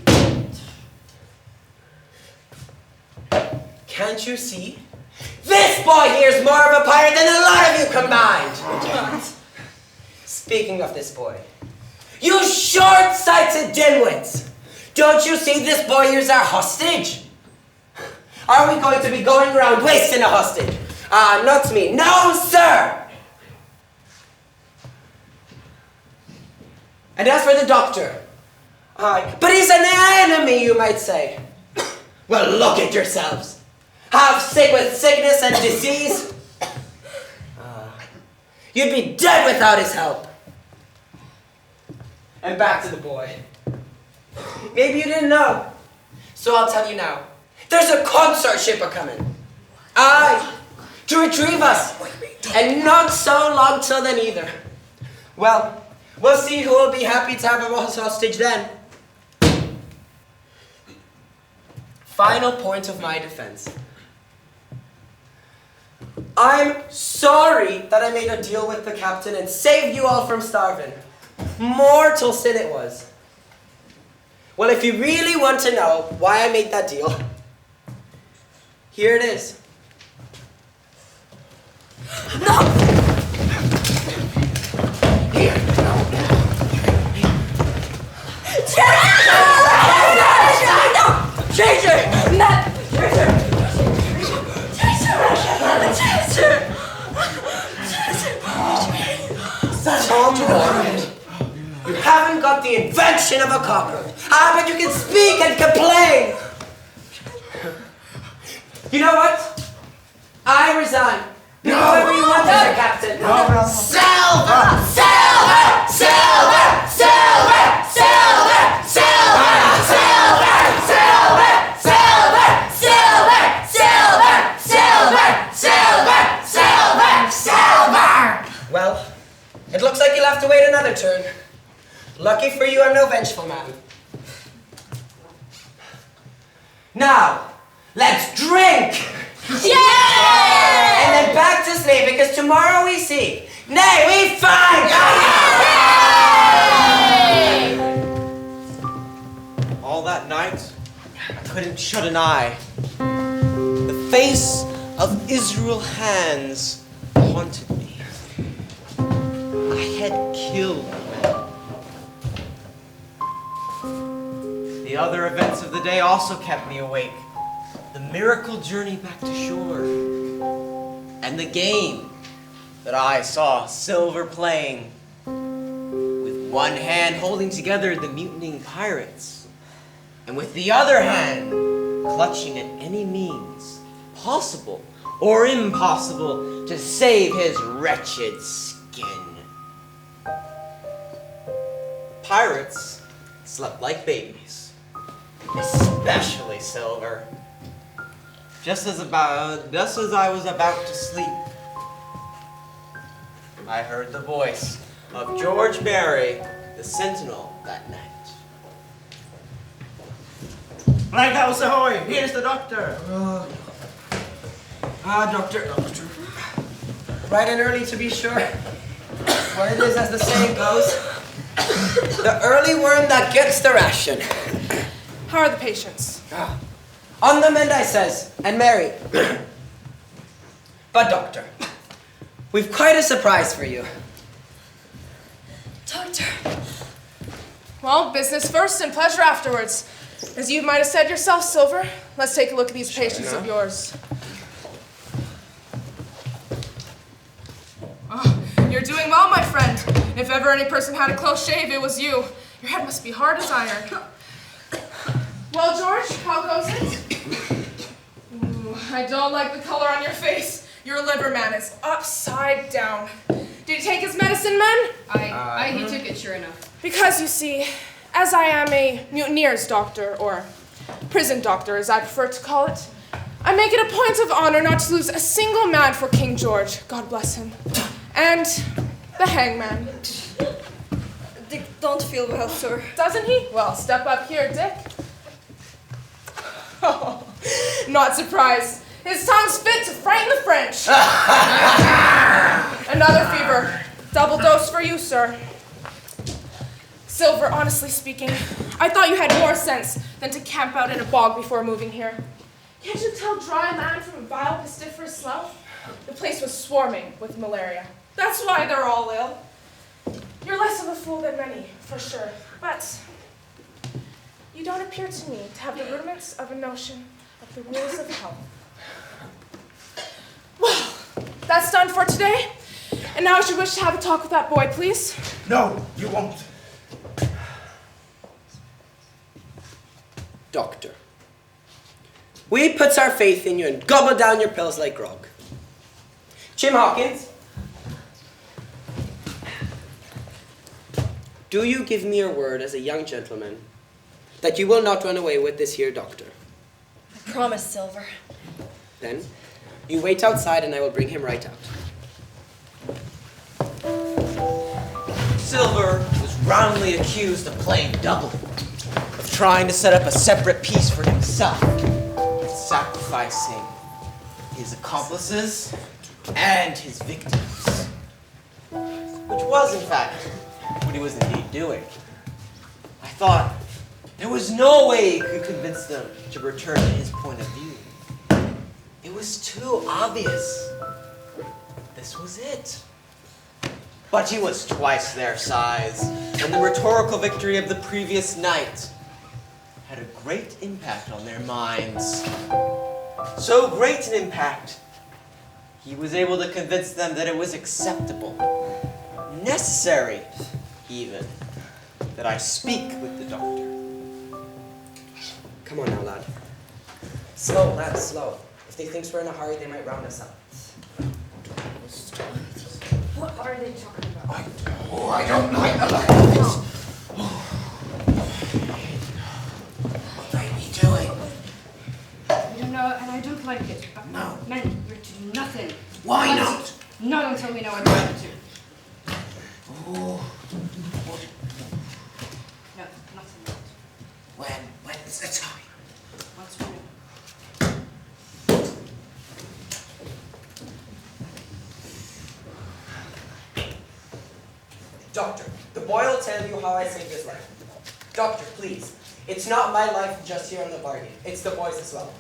[SPEAKER 3] Can't you see? This boy here is more of a pirate than a lot of you combined! Speaking of this boy, you short-sighted dimwits! Don't you see this boy here's our hostage? Are we going to be going around wasting a hostage? Not me. No, sir! And as for the doctor, but he's an enemy, you might say. Well, look at yourselves. Half sick with sickness and disease. You'd be dead without his help. And back to the boy. Maybe you didn't know, so I'll tell you now. There's a consort ship a-coming. Aye, to retrieve us. And not so long till then either. Well, we'll see who will be happy to have a hostage then. Final point of my defense. I'm sorry that I made a deal with the captain and saved you all from starving. Mortal sin it was. Well, if you really want to know why I made that deal, here it is. No! Here. Tom Morgan, you haven't got the invention of a cockroach. But you can speak and complain. You know what? I resign. Do whatever you want, Mr. Captain. Silver! Silver! Silver! Silver! Silver! Silver! Silver! Silver! Silver! Silver! Silver! Silver! Silver! Silver! Silver! Well, it looks like you'll have to wait another turn. Lucky for you, I'm no vengeful man. Now, let's drink! Yeah! And then back to sleep, because tomorrow we see. Nay, we find!
[SPEAKER 9] All that night, I couldn't shut an eye. The face of Israel Hands haunted me. I had killed him. The other events of the day also kept me awake. The miracle journey back to shore. And the game that I saw Silver playing, with one hand holding together the mutinying pirates, and with the other hand clutching at any means, possible or impossible, to save his wretched skin. Pirates slept like babies, especially Silver. Just as I was about to sleep, I heard the voice of George Barry, the sentinel, that night.
[SPEAKER 14] Black House ahoy! Here's the doctor!
[SPEAKER 3] Doctor. Bright and early to be sure. What it is, as the saying goes, the early worm that gets the ration.
[SPEAKER 6] How are the patients?
[SPEAKER 3] On the mend, I says, and Mary. But doctor, we've quite a surprise for you.
[SPEAKER 6] Doctor. Well, business first and pleasure afterwards. As you might have said yourself, Silver, let's take a look at these patients of yours. You're doing well, my friend. If ever any person had a close shave, it was you. Your head must be hard as iron. Well, George, how goes it? Ooh, I don't like the color on your face. Your liver, man, is upside down. Did he take his medicine, men?
[SPEAKER 12] He took it, sure enough.
[SPEAKER 6] Because, you see, as I am a mutineer's doctor, or prison doctor, as I prefer to call it, I make it a point of honor not to lose a single man for King George, God bless him, and the hangman.
[SPEAKER 11] Dick don't feel well, sir.
[SPEAKER 6] Doesn't he? Well, step up here, Dick. Oh, not surprised. His tongue's fit to frighten the French. Another fever. Double dose for you, sir. Silver, honestly speaking, I thought you had more sense than to camp out in a bog before moving here. Can't you tell dry land from a vile pestiferous slough? The place was swarming with malaria. That's why they're all ill. You're less of a fool than many, for sure, but you don't appear to me to have the rudiments of a notion of the rules of health. Well, that's done for today. And now I should wish to have a talk with that boy, please.
[SPEAKER 3] No, you won't.
[SPEAKER 15] Doctor, we puts our faith in you and gobble down your pills like grog. Jim Hawkins, do you give me your word as a young gentleman that you will not run away with this here doctor?
[SPEAKER 4] I promise, Silver.
[SPEAKER 15] Then, you wait outside and I will bring him right out.
[SPEAKER 1] Silver was roundly accused of playing double, of trying to set up a separate piece for himself, and sacrificing his accomplices and his victims, which was, in fact, what he was indeed doing. I thought there was no way he could convince them to return to his point of view. It was too obvious. This was it. But he was twice their size, and the rhetorical victory of the previous night had a great impact on their minds. So great an impact, he was able to convince them that it was acceptable, necessary even, that I speak with the doctor.
[SPEAKER 15] Come on now, lad. Slow, lad, slow. If they think we're in a hurry, they might round us up.
[SPEAKER 12] What are they talking about?
[SPEAKER 3] I don't like the look of this. What are you doing?
[SPEAKER 12] You know, and I don't like it.
[SPEAKER 3] No.
[SPEAKER 12] Men, you're to do nothing.
[SPEAKER 3] Why not?
[SPEAKER 12] Not until we know what we're up to.
[SPEAKER 3] Oh.
[SPEAKER 12] No, nothing yet.
[SPEAKER 3] When's the time?
[SPEAKER 12] Once we know.
[SPEAKER 15] Doctor, the boy will tell you how I saved his life. Doctor, please. It's not my life just here on the bargain. It's the boy's as well.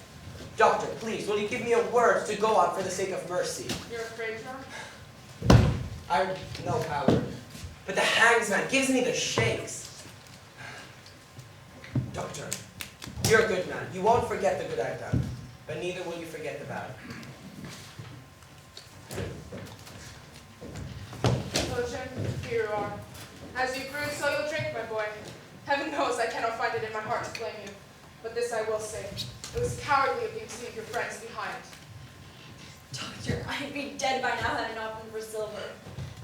[SPEAKER 15] Doctor, please, will you give me a word to go on for the sake of mercy?
[SPEAKER 6] You're afraid, John?
[SPEAKER 15] I'm no coward. But the hangsman gives me the shakes. Doctor, you're a good man. You won't forget the good I've done. But neither will you forget the bad.
[SPEAKER 6] So, Jim, here you are. As you brew, so you'll drink, my boy. Heaven knows I cannot find it in my heart to blame you. But this I will say. It was cowardly of you to leave your friends behind.
[SPEAKER 4] Doctor, I'd be dead by now had it not been for Silver.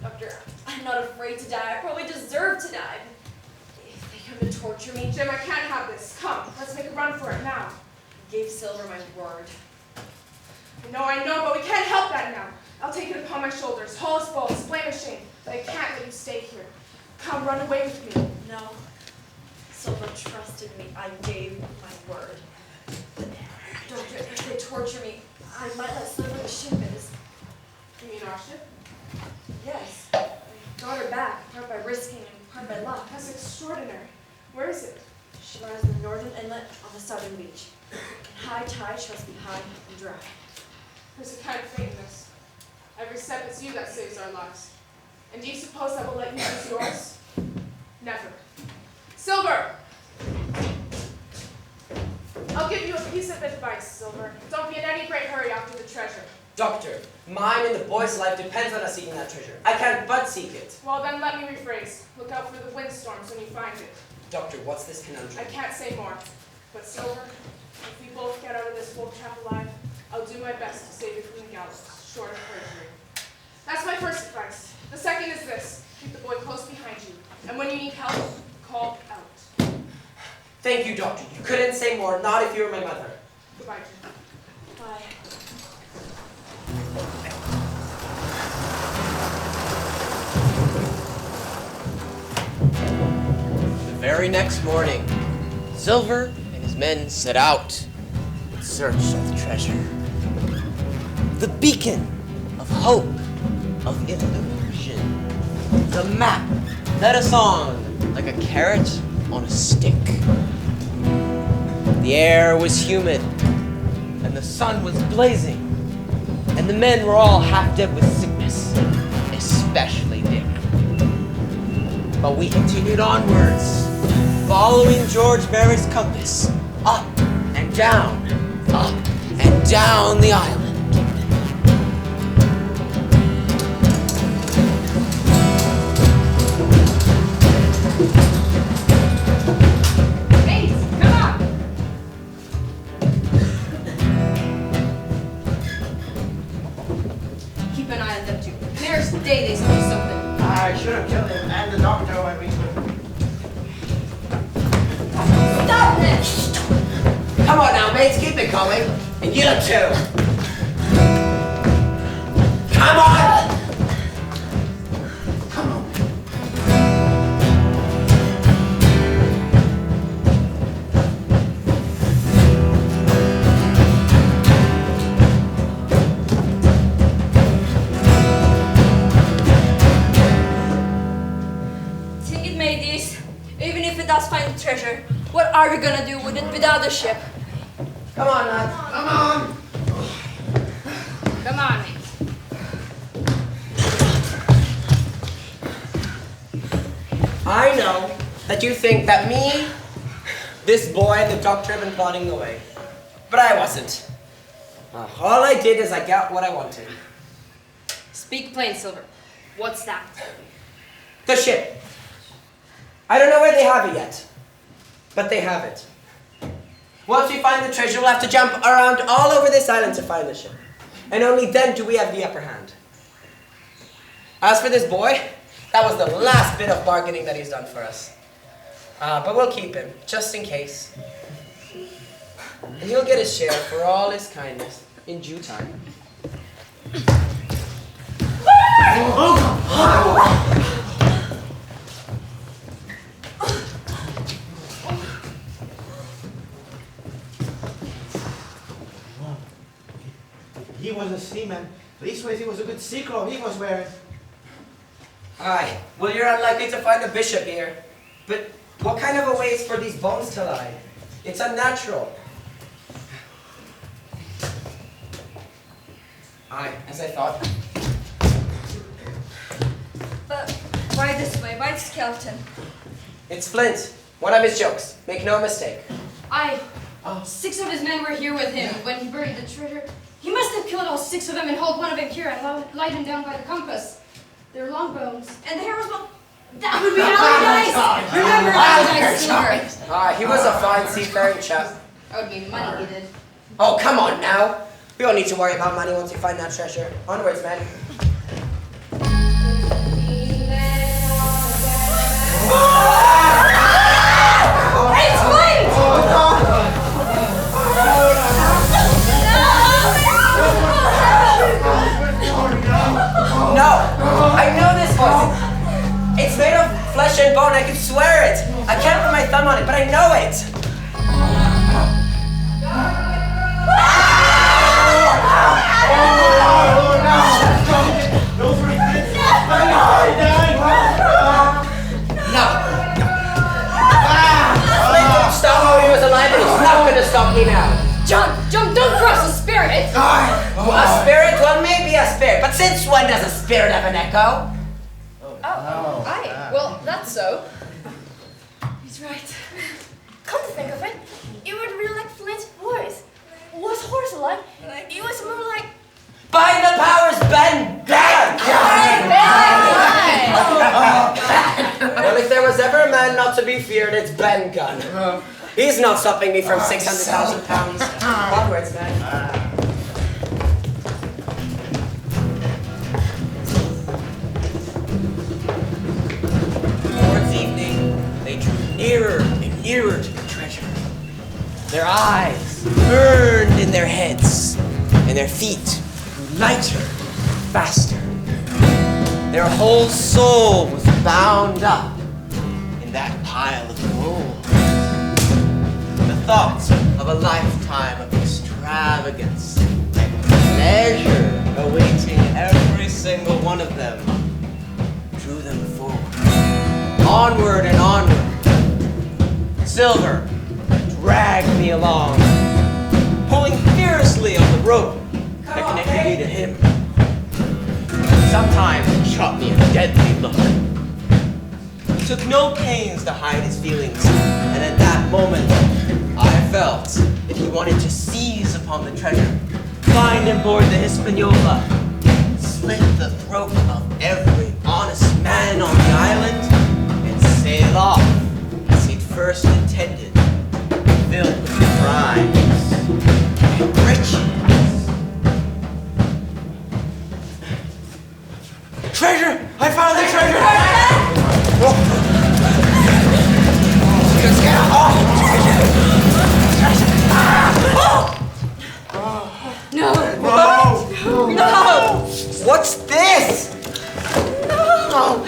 [SPEAKER 4] Doctor, I'm not afraid to die. I probably deserve to die. If they come to torture me,
[SPEAKER 6] Jim, I can't have this. Come, let's make a run for it now.
[SPEAKER 4] I gave Silver my word.
[SPEAKER 6] I know, but we can't help that now. I'll take it upon my shoulders, whole as false, blame and shame. But I can't let you stay here. Come, run away with me.
[SPEAKER 4] No. Silver trusted me. I gave my word. Doctor, if they torture me, I might let slip where the ship is.
[SPEAKER 6] You mean our ship?
[SPEAKER 4] Yes. I got her back, part by risking and part by luck.
[SPEAKER 6] That's extraordinary. Where is it?
[SPEAKER 4] She lies in the northern inlet on the southern beach. In high tide, she must be high and dry.
[SPEAKER 6] There's a kind of fate in this. Every step it's you that saves our lives. And do you suppose I will let you lose yours? Never. Silver! I'll give you a piece of advice, Silver. Don't be in any great hurry after the treasure.
[SPEAKER 15] Doctor, mine and the boy's life depends on us seeking that treasure. I can't but seek it.
[SPEAKER 6] Well, then let me rephrase. Look out for the windstorms when you find it.
[SPEAKER 15] Doctor, what's this conundrum?
[SPEAKER 6] I can't say more. But Silver, if we both get out of this wolf trap alive, I'll do my best to save you from the gallows, short of perjury. That's my first advice. The second is this. Keep the boy close behind you. And when you need help, call out.
[SPEAKER 15] Thank you, Doctor. You couldn't say more, not if you were my mother.
[SPEAKER 6] Goodbye, Jim. Bye.
[SPEAKER 1] The very next morning, Silver and his men set out in search of the treasure. The beacon of hope, of illusion. The map led us on like a carrot on a stick. The air was humid, and the sun was blazing, and the men were all half dead with sickness, especially Dick. But we continued onwards, following George Barry's compass, up and down the island.
[SPEAKER 12] They say something.
[SPEAKER 14] I should have killed him and the doctor when we...
[SPEAKER 12] Stop this!
[SPEAKER 3] Come on now, mates, keep it going. And you too. Come on! Come on.
[SPEAKER 12] Does find the treasure. What are we gonna do with it without the ship?
[SPEAKER 3] Come on, lad. Come on.
[SPEAKER 12] Come on, mate.
[SPEAKER 15] I know that you think that me, this boy, and the doctor have been plotting the way. But I wasn't. All I did is I got what I wanted.
[SPEAKER 12] Speak plain, Silver. What's that?
[SPEAKER 15] The ship. I don't know where they have it yet, but they have it. Once we find the treasure, we'll have to jump around all over this island to find the ship. And only then do we have the upper hand. As for this boy, that was the last bit of bargaining that he's done for us. But we'll keep him, just in case. And he'll get his share for all his kindness in due time.
[SPEAKER 14] He was a seaman. Leastways, he was a good sea clothes he was wearing.
[SPEAKER 15] Aye, well, you're unlikely to find a bishop here. But what kind of a way is for these bones to lie? It's unnatural. Aye, as I thought.
[SPEAKER 12] But why this way? Why the skeleton?
[SPEAKER 15] It's Flint, one of his jokes. Make no mistake.
[SPEAKER 12] 6 of his men were here with him when he buried the treasure. He must have killed all 6 of them and hauled one of them here and lied him down by the compass. They're long bones. And the hair was long. That would be Allardyce! Remember Allardyce, Silver?
[SPEAKER 15] He was a fine seafaring chap.
[SPEAKER 12] That would be money he did.
[SPEAKER 15] Oh, come on now. We don't need to worry about money once we find that treasure. Onwards, men.
[SPEAKER 12] It's Flint!
[SPEAKER 15] No! I know this voice. It's made of flesh and bone. I can swear it. I can't put my thumb on it, but I know it. No. Stop while he was alive, and he's not going to stop me now.
[SPEAKER 12] John, don't cross the spirit!
[SPEAKER 15] A spirit? Well, maybe a spirit, but since when does a spirit have an echo?
[SPEAKER 12] Aye. Well, that's so.
[SPEAKER 5] He's right. Come to think of it, it would really like Flint's voice. Was horse like? It was more like...
[SPEAKER 15] By be feared, it's Ben Gunn. He's not stopping me from 600,000 pounds. Onwards, man.
[SPEAKER 1] Towards evening, they drew nearer and nearer to the treasure. Their eyes burned in their heads, and their feet grew lighter, faster. Their whole soul was bound up in that pile of gold. The thoughts of a lifetime of extravagance and pleasure awaiting every single one of them drew them forward. Onward and onward. Silver dragged me along, pulling fiercely on the rope that connected me to him. Sometimes he shot me a deadly look. He took no pains to hide his feelings, and at that moment, I felt that he wanted to seize upon the treasure, climb aboard the Hispaniola, slit the throat of every honest man on the island, and sail off as he'd first intended, filled with crimes and riches. Treasure! I found the treasure! Just get off!
[SPEAKER 12] No!
[SPEAKER 1] No! What's this? No!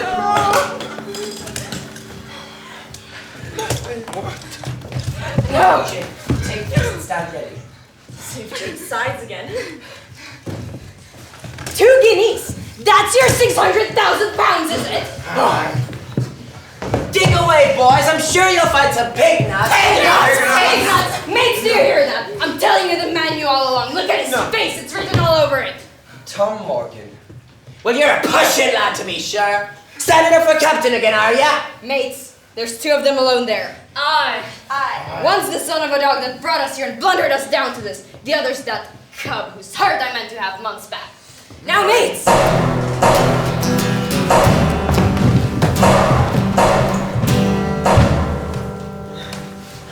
[SPEAKER 15] No! Take this and stand ready.
[SPEAKER 4] Save James' sides again.
[SPEAKER 12] 2 guineas! That's your 600,000 pounds, is it?
[SPEAKER 15] Dig away, boys. I'm sure you'll find some pig nuts.
[SPEAKER 12] Pig nuts! Pig nuts! Mates, do you hear that? I'm telling you the man you all along. Look at his face. It's written all over it.
[SPEAKER 15] Tom Morgan. Well, you're a pushing lad to be sure. Standing up for captain again, are ya?
[SPEAKER 12] Mates, there's 2 of them alone there.
[SPEAKER 5] Aye.
[SPEAKER 12] One's the son of a dog that brought us here and blundered us down to this. The other's that cub whose heart I meant to have months back. Now, mates!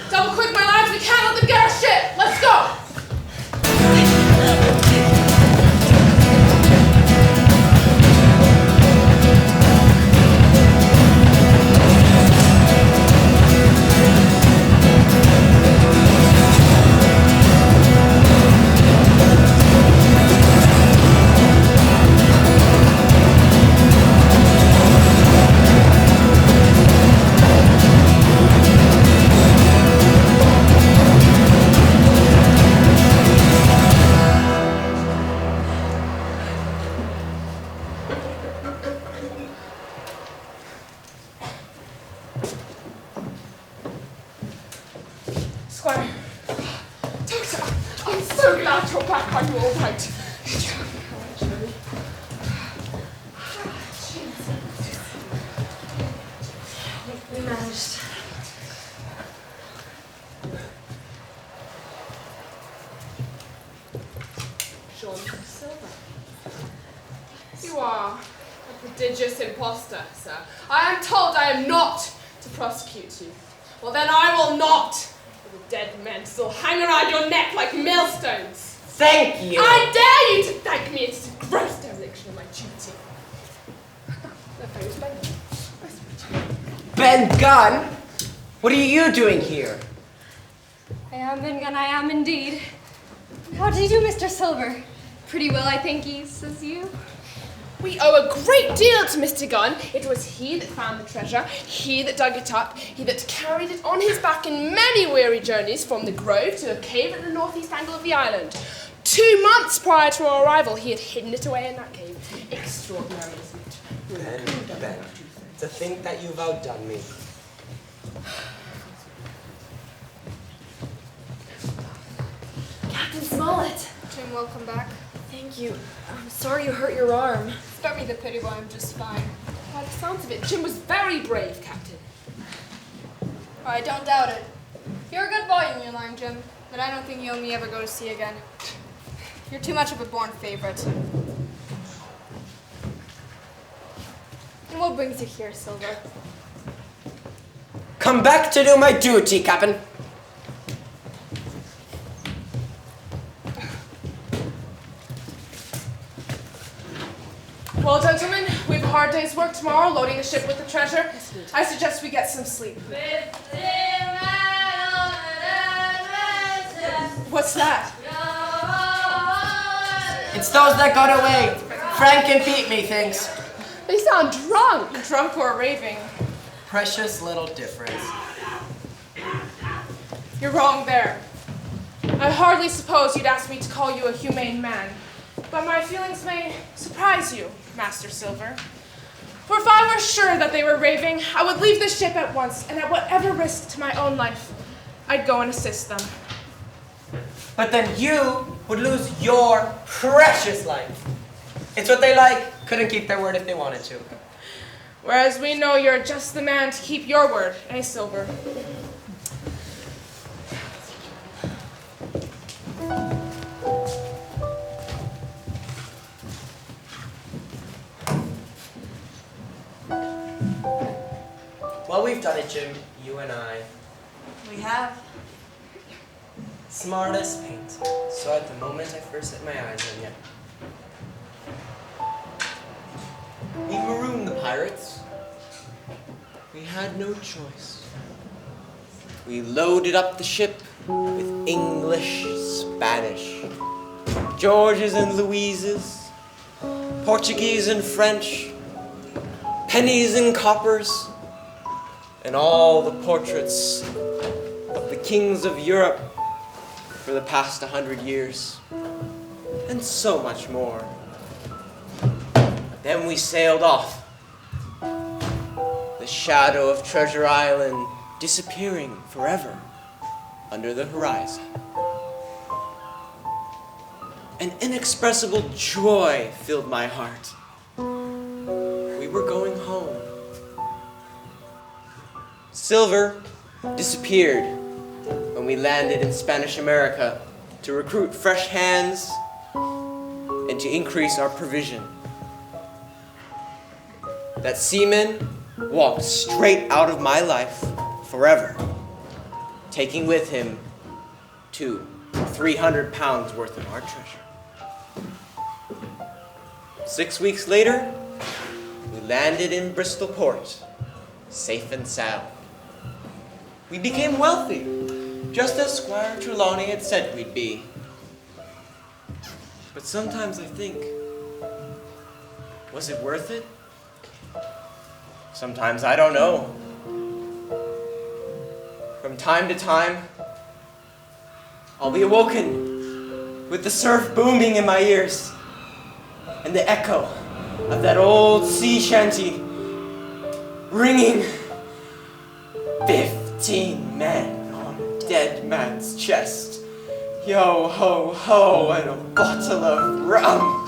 [SPEAKER 6] Double quick, my lads. We can't let them get our ship. Let's go. Squire. Doctor, I'm so glad you're back. Are you all right?
[SPEAKER 4] We managed.
[SPEAKER 6] John Silver. You are a prodigious impostor, sir. I am told I am not to prosecute you. Well, then I will not. The dead men still hang around your neck like millstones.
[SPEAKER 15] Thank you.
[SPEAKER 6] I dare you to thank me. It is a gross dereliction of my duty.
[SPEAKER 15] Ben Gunn? What are you doing here?
[SPEAKER 11] I am Ben Gunn, I am indeed. How do you do, Mr. Silver? Pretty well, I think, says you.
[SPEAKER 6] We owe a great deal to Mr. Gunn. It was he that found the treasure, he that dug it up, he that carried it on his back in many weary journeys from the grove to a cave at the northeast angle of the island. 2 months prior to our arrival, he had hidden it away in that cave. Extraordinary, isn't it?
[SPEAKER 15] Ben, to think that you've outdone me.
[SPEAKER 4] Captain Smollett.
[SPEAKER 11] Jim, welcome back.
[SPEAKER 4] Thank you. I'm sorry you hurt your arm.
[SPEAKER 11] Spare me the pity, boy, I'm just fine.
[SPEAKER 6] By the sounds of it, Jim was very brave, Captain.
[SPEAKER 11] I don't doubt it. You're a good boy in your line, Jim, but I don't think you'll me ever go to sea again. You're too much of a born favorite. And what brings you here, Silver?
[SPEAKER 15] Come back to do my duty, Captain.
[SPEAKER 6] Well, gentlemen, we have a hard day's work tomorrow, loading the ship with the treasure. I suggest we get some sleep. What's that?
[SPEAKER 15] It's those that got away. Frank and Pete, methinks.
[SPEAKER 6] They sound drunk. Drunk or raving.
[SPEAKER 15] Precious little difference.
[SPEAKER 6] You're wrong there. I hardly suppose you'd ask me to call you a humane man, but my feelings may surprise you, Master Silver. For if I were sure that they were raving, I would leave the ship at once, and at whatever risk to my own life, I'd go and assist them.
[SPEAKER 15] But then you would lose your precious life. It's what they like. Couldn't keep their word if they wanted to.
[SPEAKER 6] Whereas we know you're just the man to keep your word, eh, Silver?
[SPEAKER 15] Well, we've done it, Jim. You and I.
[SPEAKER 7] We have.
[SPEAKER 15] Smart as paint. So at the moment I first set my eyes on you. We marooned the pirates. We had no choice. We loaded up the ship with English, Spanish, Georges and Louises, Portuguese and French, pennies and coppers, and all the portraits of the kings of Europe for the past 100 years, and so much more. Then we sailed off, the shadow of Treasure Island disappearing forever under the horizon. An inexpressible joy filled my heart. We were going home. Silver disappeared when we landed in Spanish America to recruit fresh hands and to increase our provision. That seaman walked straight out of my life forever, taking with him 300 pounds worth of our treasure. 6 weeks later, we landed in Bristol Port, safe and sound. We became wealthy, just as Squire Trelawney had said we'd be. But sometimes I think, was it worth it? Sometimes I don't know. From time to time, I'll be awoken with the surf booming in my ears and the echo of that old sea shanty ringing. 15 men on a dead man's chest. Yo ho ho and a bottle of rum.